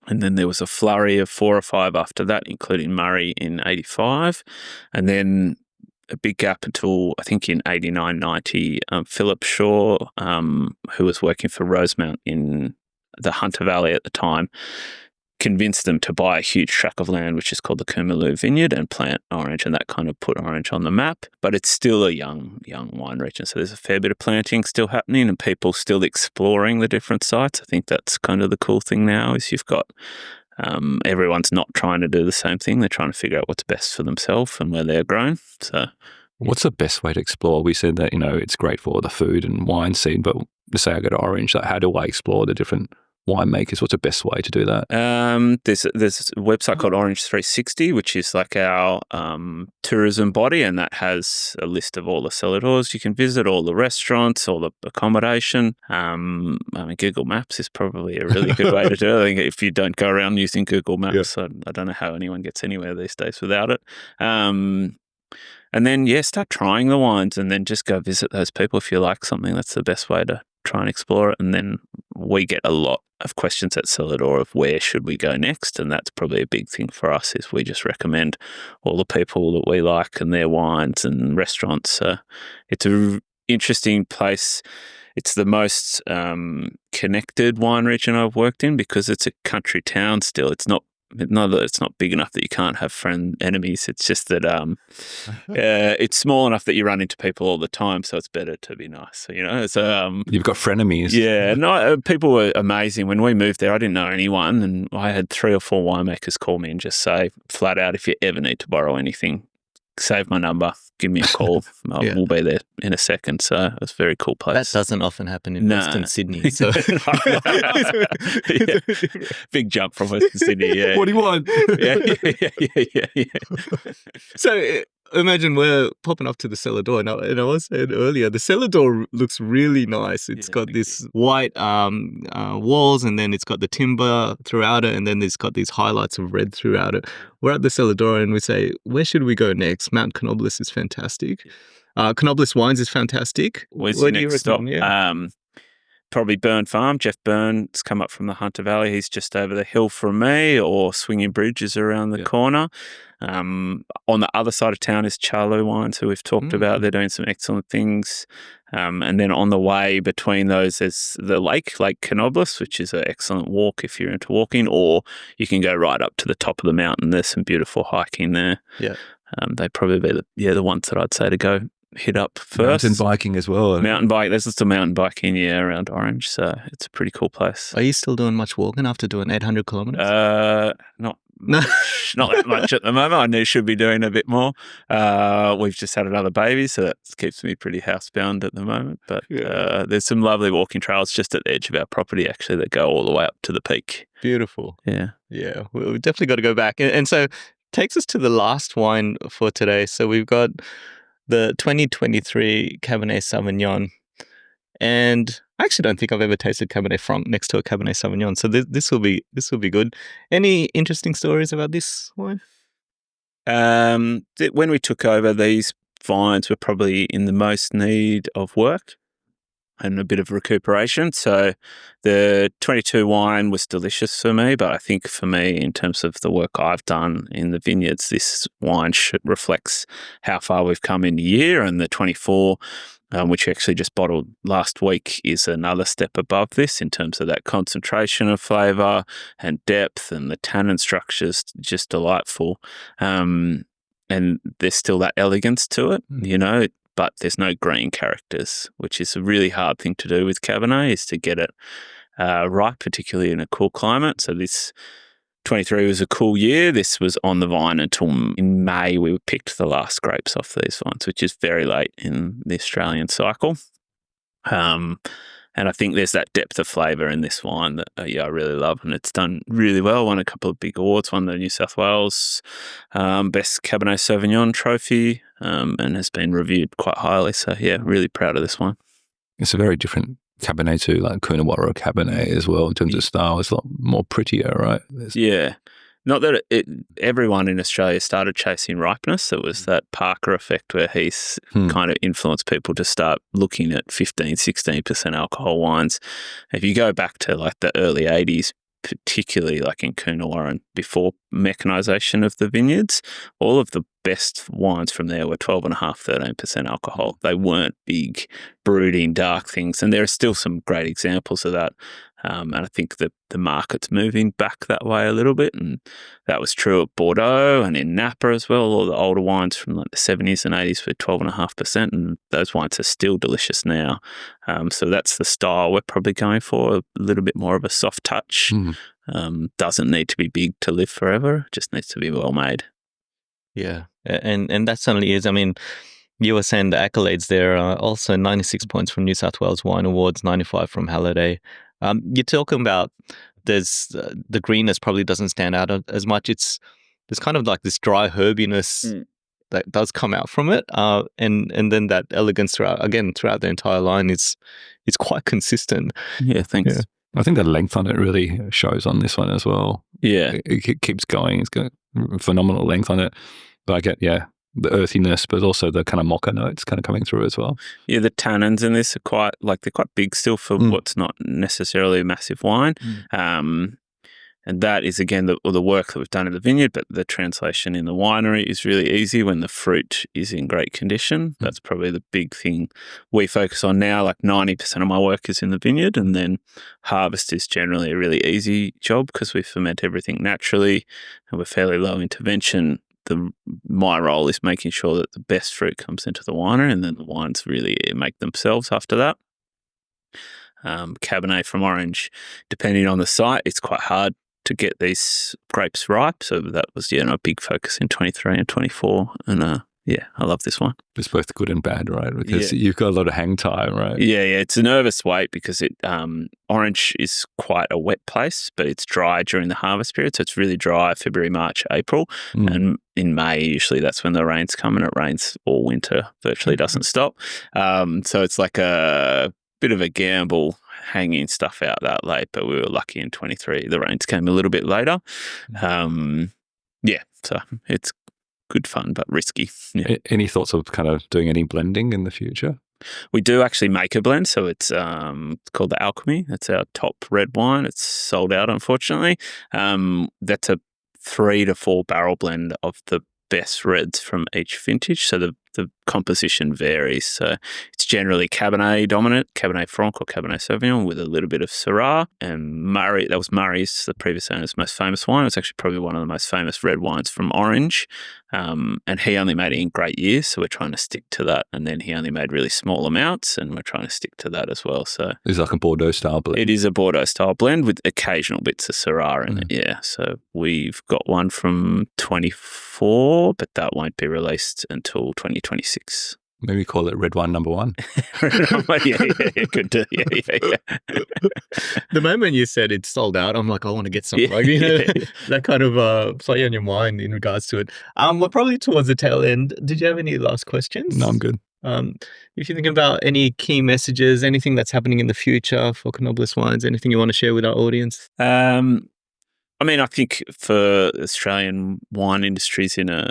And then there was a flurry of 4 or 5 after that, including Murray in 85. And then a big gap until I think in 89, 90, Philip Shaw, who was working for Rosemount in the Hunter Valley at the time, convinced them to buy a huge tract of land, which is called the Coomaloo Vineyard, and plant orange, and that kind of put orange on the map. But it's still a young wine region, so there's a fair bit of planting still happening and people still exploring the different sites. I think that's kind of the cool thing now is you've got everyone's not trying to do the same thing. They're trying to figure out what's best for themselves and where they're grown. So,
what's the best way to explore? We said that, it's great for the food and wine scene, but to say I go to orange, like how do I explore the different winemakers? What's the best way to do that?
There's a website called Orange 360, which is like our tourism body, and that has a list of all the cellar doors you can visit, all the restaurants, all the accommodation. Google Maps is probably a really good way to do it. I think if you don't go around using Google Maps, I don't know how anyone gets anywhere these days without it. And then, start trying the wines and then just go visit those people if you like something. That's the best way to try and explore it. And then we get a lot of questions at cellar door of where should we go next, and that's probably a big thing for us is we just recommend all the people that we like and their wines and restaurants. So it's a interesting place. It's the most connected wine region I've worked in because it's a country town still. It's not that it's not big enough that you can't have enemies. It's just that it's small enough that you run into people all the time, so it's better to be nice. So,
you've got frenemies.
Yeah, no, people were amazing. When we moved there, I didn't know anyone, and I had 3 or 4 winemakers call me and just say flat out, if you ever need to borrow anything, save my number, give me a call. We'll be there in a second. So it's a very cool place.
That doesn't often happen in Western Sydney. So.
Big jump from Western Sydney, yeah.
What do you want?
Yeah.
So imagine we're popping up to the cellar door. And I was saying earlier, the cellar door looks really nice. It's got this white walls, and then it's got the timber throughout it, and then it's got these highlights of red throughout it. We're at the cellar door and we say, where should we go next? Mount Canobolas is fantastic. Canobolas Wines is fantastic.
Where's your next stop? Probably Burn Farm. Jeff Byrne's come up from the Hunter Valley. He's just over the hill from me, or Swinging Bridge is around the corner. On the other side of town is Charlo Wines, who we've talked about. They're doing some excellent things. And then on the way between those is the Lake Canobolas, which is an excellent walk if you're into walking, or you can go right up to the top of the mountain. There's some beautiful hiking there.
Yeah.
They'd probably be the ones that I'd say to go hit up first.
Mountain biking as well.
Mountain bike. There's still mountain biking, around Orange. So it's a pretty cool place.
Are you still doing much walking after doing 800 kilometres?
Not that much at the moment. I know should be doing a bit more. We've just had another baby, so that keeps me pretty housebound at the moment. But there's some lovely walking trails just at the edge of our property, actually, that go all the way up to the peak.
Beautiful.
Yeah.
We've definitely got to go back. And so takes us to the last wine for today. So we've got the 2023 Cabernet Sauvignon. And I actually don't think I've ever tasted Cabernet Franc next to a Cabernet Sauvignon, so this will be good. Any interesting stories about this wine?
When we took over, these vines were probably in the most need of work and a bit of recuperation. So the 22 wine was delicious for me, but I think for me, in terms of the work I've done in the vineyards, this wine reflects how far we've come in a year, and the 24, which we actually just bottled last week, is another step above this in terms of that concentration of flavour and depth, and the tannin structure's just delightful. And there's still that elegance to it, but there's no green characters, which is a really hard thing to do with Cabernet, is to get it right, particularly in a cool climate. So this 23 was a cool year. This was on the vine until in May we picked the last grapes off these vines, which is very late in the Australian cycle. And I think there's that depth of flavour in this wine that I really love, and it's done really well. Won a couple of big awards, won the New South Wales Best Cabernet Sauvignon trophy, and has been reviewed quite highly. So yeah, really proud of this one.
It's a very different Cabernet to like Canobolas Cabernet as well in terms of style. It's a lot more prettier, right?
Yeah. Not that everyone in Australia started chasing ripeness. It was that Parker effect where he's kind of influenced people to start looking at 15, 16% alcohol wines. If you go back to like the early 80s, particularly like in Coonawarra and before mechanisation of the vineyards, all of the best wines from there were 12.5%, 13% alcohol. They weren't big, brooding, dark things. And there are still some great examples of that. And I think that the market's moving back that way a little bit. And that was true at Bordeaux and in Napa as well. All the older wines from like the 70s and 80s were 12.5%. And those wines are still delicious now. So that's the style we're probably going for, a little bit more of a soft touch. Doesn't need to be big to live forever. Just needs to be well made.
Yeah. And that certainly is. I mean, you were saying the accolades there are also 96 points from New South Wales Wine Awards, 95 from Halliday. You're talking about there's the greenness probably doesn't stand out as much. There's kind of like this dry herbiness that does come out from it, and then that elegance throughout the entire line is quite consistent.
Yeah, thanks. Yeah.
I think the length on it really shows on this one as well.
Yeah,
it keeps going. It's got phenomenal length on it. But I get the earthiness, but also the kind of mocha notes kind of coming through as well.
Yeah, the tannins in this are they're quite big still for what's not necessarily a massive wine. And that is, again, the work that we've done in the vineyard, but the translation in the winery is really easy when the fruit is in great condition. That's probably the big thing we focus on now. Like 90% of my work is in the vineyard, and then harvest is generally a really easy job because we ferment everything naturally and we're fairly low intervention. My role is making sure that the best fruit comes into the winery, and then the wines really make themselves after that. Cabernet from orange, depending on the site, it's quite hard to get these grapes ripe. So that was a big focus in 23 and 24. And I love this one.
It's both good and bad, right? Because you've got a lot of hang time, right?
Yeah. It's a nervous wait because orange is quite a wet place, but it's dry during the harvest period. So it's really dry February, March, April. And in May, usually that's when the rains come, and it rains all winter, virtually doesn't stop. So it's like a bit of a gamble hanging stuff out that late, but we were lucky in 23. The rains came a little bit later. So it's good fun, but risky. Yeah.
Any thoughts of kind of doing any blending in the future?
We do actually make a blend, so it's called the Alchemy. That's our top red wine. It's sold out, unfortunately. That's a 3 to 4 barrel blend of the best reds from each vintage. So the composition varies. So it's generally Cabernet dominant, Cabernet Franc or Cabernet Sauvignon with a little bit of Syrah. And Murray, that was Murray's, the previous owner's most famous wine. It was actually probably one of the most famous red wines from Orange. And he only made it in great years, so we're trying to stick to that. And then he only made really small amounts, and we're trying to stick to that as well. So
it's like a Bordeaux style blend.
It is a Bordeaux style blend with occasional bits of Syrah in it. Yeah. So we've got one from 24, but that won't be released until 2026.
Maybe call it red wine number 1.
Yeah, good to, yeah.
The moment you said it's sold out, I'm like, I want to get some, that kind of play on your mind in regards to it. We're probably towards the tail end. Did you have any last questions?
No, I'm good.
If you think about any key messages, anything that's happening in the future for Canobolas Wines, anything you want to share with our audience?
I mean, I think for Australian wine industry's in a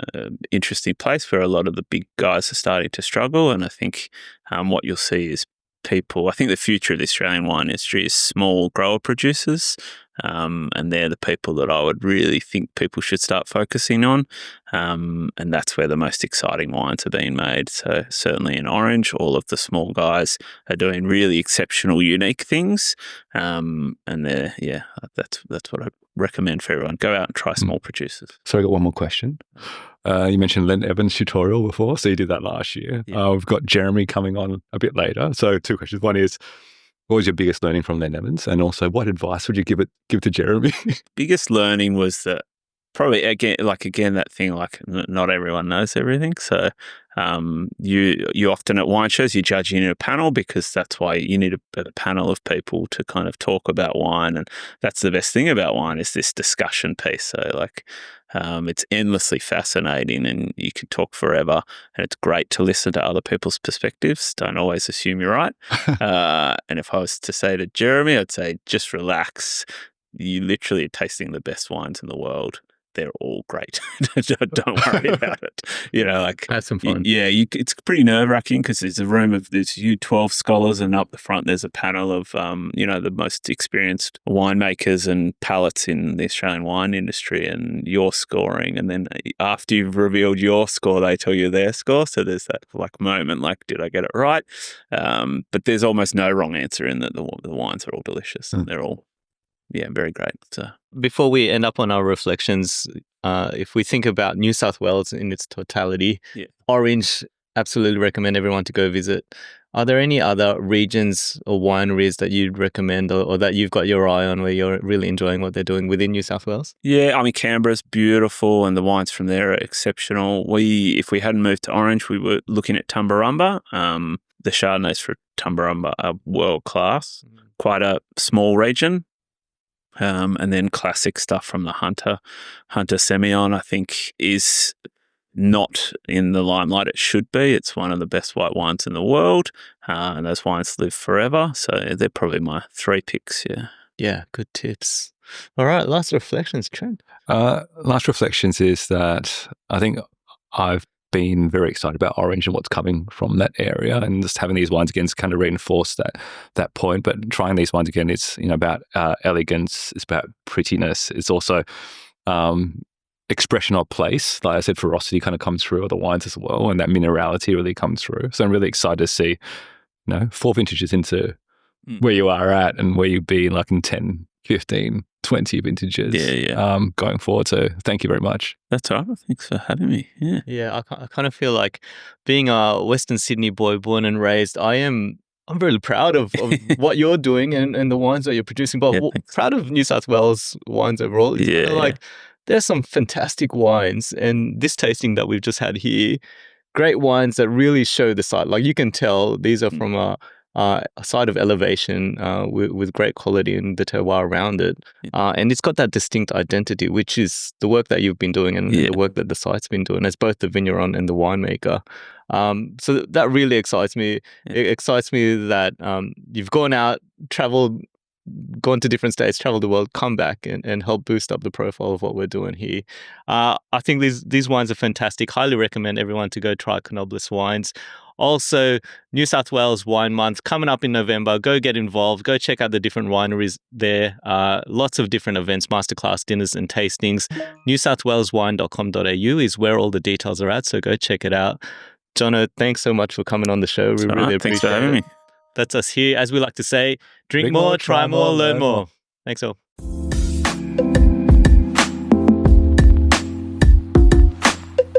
interesting place where a lot of the big guys are starting to struggle, and I think what you'll see is people. I think the future of the Australian wine industry is small grower producers, and they're the people that I would really think people should start focusing on, and that's where the most exciting wines are being made. So certainly in Orange, all of the small guys are doing really exceptional, unique things, and that's what I recommend for everyone. Go out and try small producers.
So I got one more question. You mentioned Len Evans tutorial before, so you did that last year.
Yeah.
We've got Jeremy coming on a bit later. So 2 questions. One is, what was your biggest learning from Len Evans? And also, what advice would you give to Jeremy?
Biggest learning was that probably again that thing, like not everyone knows everything. So you often at wine shows, you judge in a panel because that's why you need a panel of people to kind of talk about wine. And that's the best thing about wine is this discussion piece. So like it's endlessly fascinating and you could talk forever, and it's great to listen to other people's perspectives. Don't always assume you're right. And if I was to say to Jeremy, I'd say just relax. You literally are tasting the best wines in the world. They're all great. Don't worry about it.
Have some fun.
It's pretty nerve-wracking because there's a room of there's 12 scholars, and up the front there's a panel of the most experienced winemakers and palates in the Australian wine industry, and you're scoring, and then after you've revealed your score, they tell you their score. So there's that like moment, like, did I get it right? But there's almost no wrong answer in that the wines are all delicious and they're all very great. So
before we end up on our reflections, if we think about New South Wales in its totality, Orange, absolutely recommend everyone to go visit. Are there any other regions or wineries that you'd recommend or that you've got your eye on where you're really enjoying what they're doing within New South Wales?
Yeah, I mean, Canberra's beautiful and the wines from there are exceptional. If we hadn't moved to Orange, we were looking at Tumbarumba. The Chardonnays for Tumbarumba are world class. Quite a small region. And then classic stuff from the Hunter Semillon, I think, is not in the limelight it should be. It's one of the best white wines in the world, and those wines live forever. So they're probably my 3 picks,
Yeah, good tips. All right, last reflections, Trent.
Last reflections is that I think I've been very excited about Orange and what's coming from that area, and just having these wines again has kind of reinforced that point. But trying these wines again, it's about elegance, it's about prettiness, it's also expression of place. Like I said, ferocity kind of comes through all the wines as well, and that minerality really comes through. So I'm really excited to see 4 vintages into where you are at and where you'll be like in 10, 15, 20 vintages going forward. So thank you very much.
That's all right. Thanks for having me.
Yeah, I kind of feel like being a Western Sydney boy, born and raised, I'm really proud of what you're doing and the wines that you're producing, but proud of New South Wales wines overall. It's there's some fantastic wines, and this tasting that we've just had here, great wines that really show the site. Like you can tell these are from a site of elevation with great quality and the terroir around it. And it's got that distinct identity, which is the work that you've been doing and the work that the site's been doing as both the vigneron and the winemaker. So that really excites me. It excites me that you've gone out, traveled, gone to different states, traveled the world, come back and help boost up the profile of what we're doing here. I think these wines are fantastic. Highly recommend everyone to go try Canobolas Wines. Also, New South Wales Wine Month coming up in November. Go get involved. Go check out the different wineries there. Lots of different events, masterclass dinners and tastings. newsouthwaleswine.com.au is where all the details are at, so go check it out. Jono, thanks so much for coming on the show. We really appreciate it.
Thanks for having me.
That's us here. As we like to say, drink more, try more, learn more. Thanks all.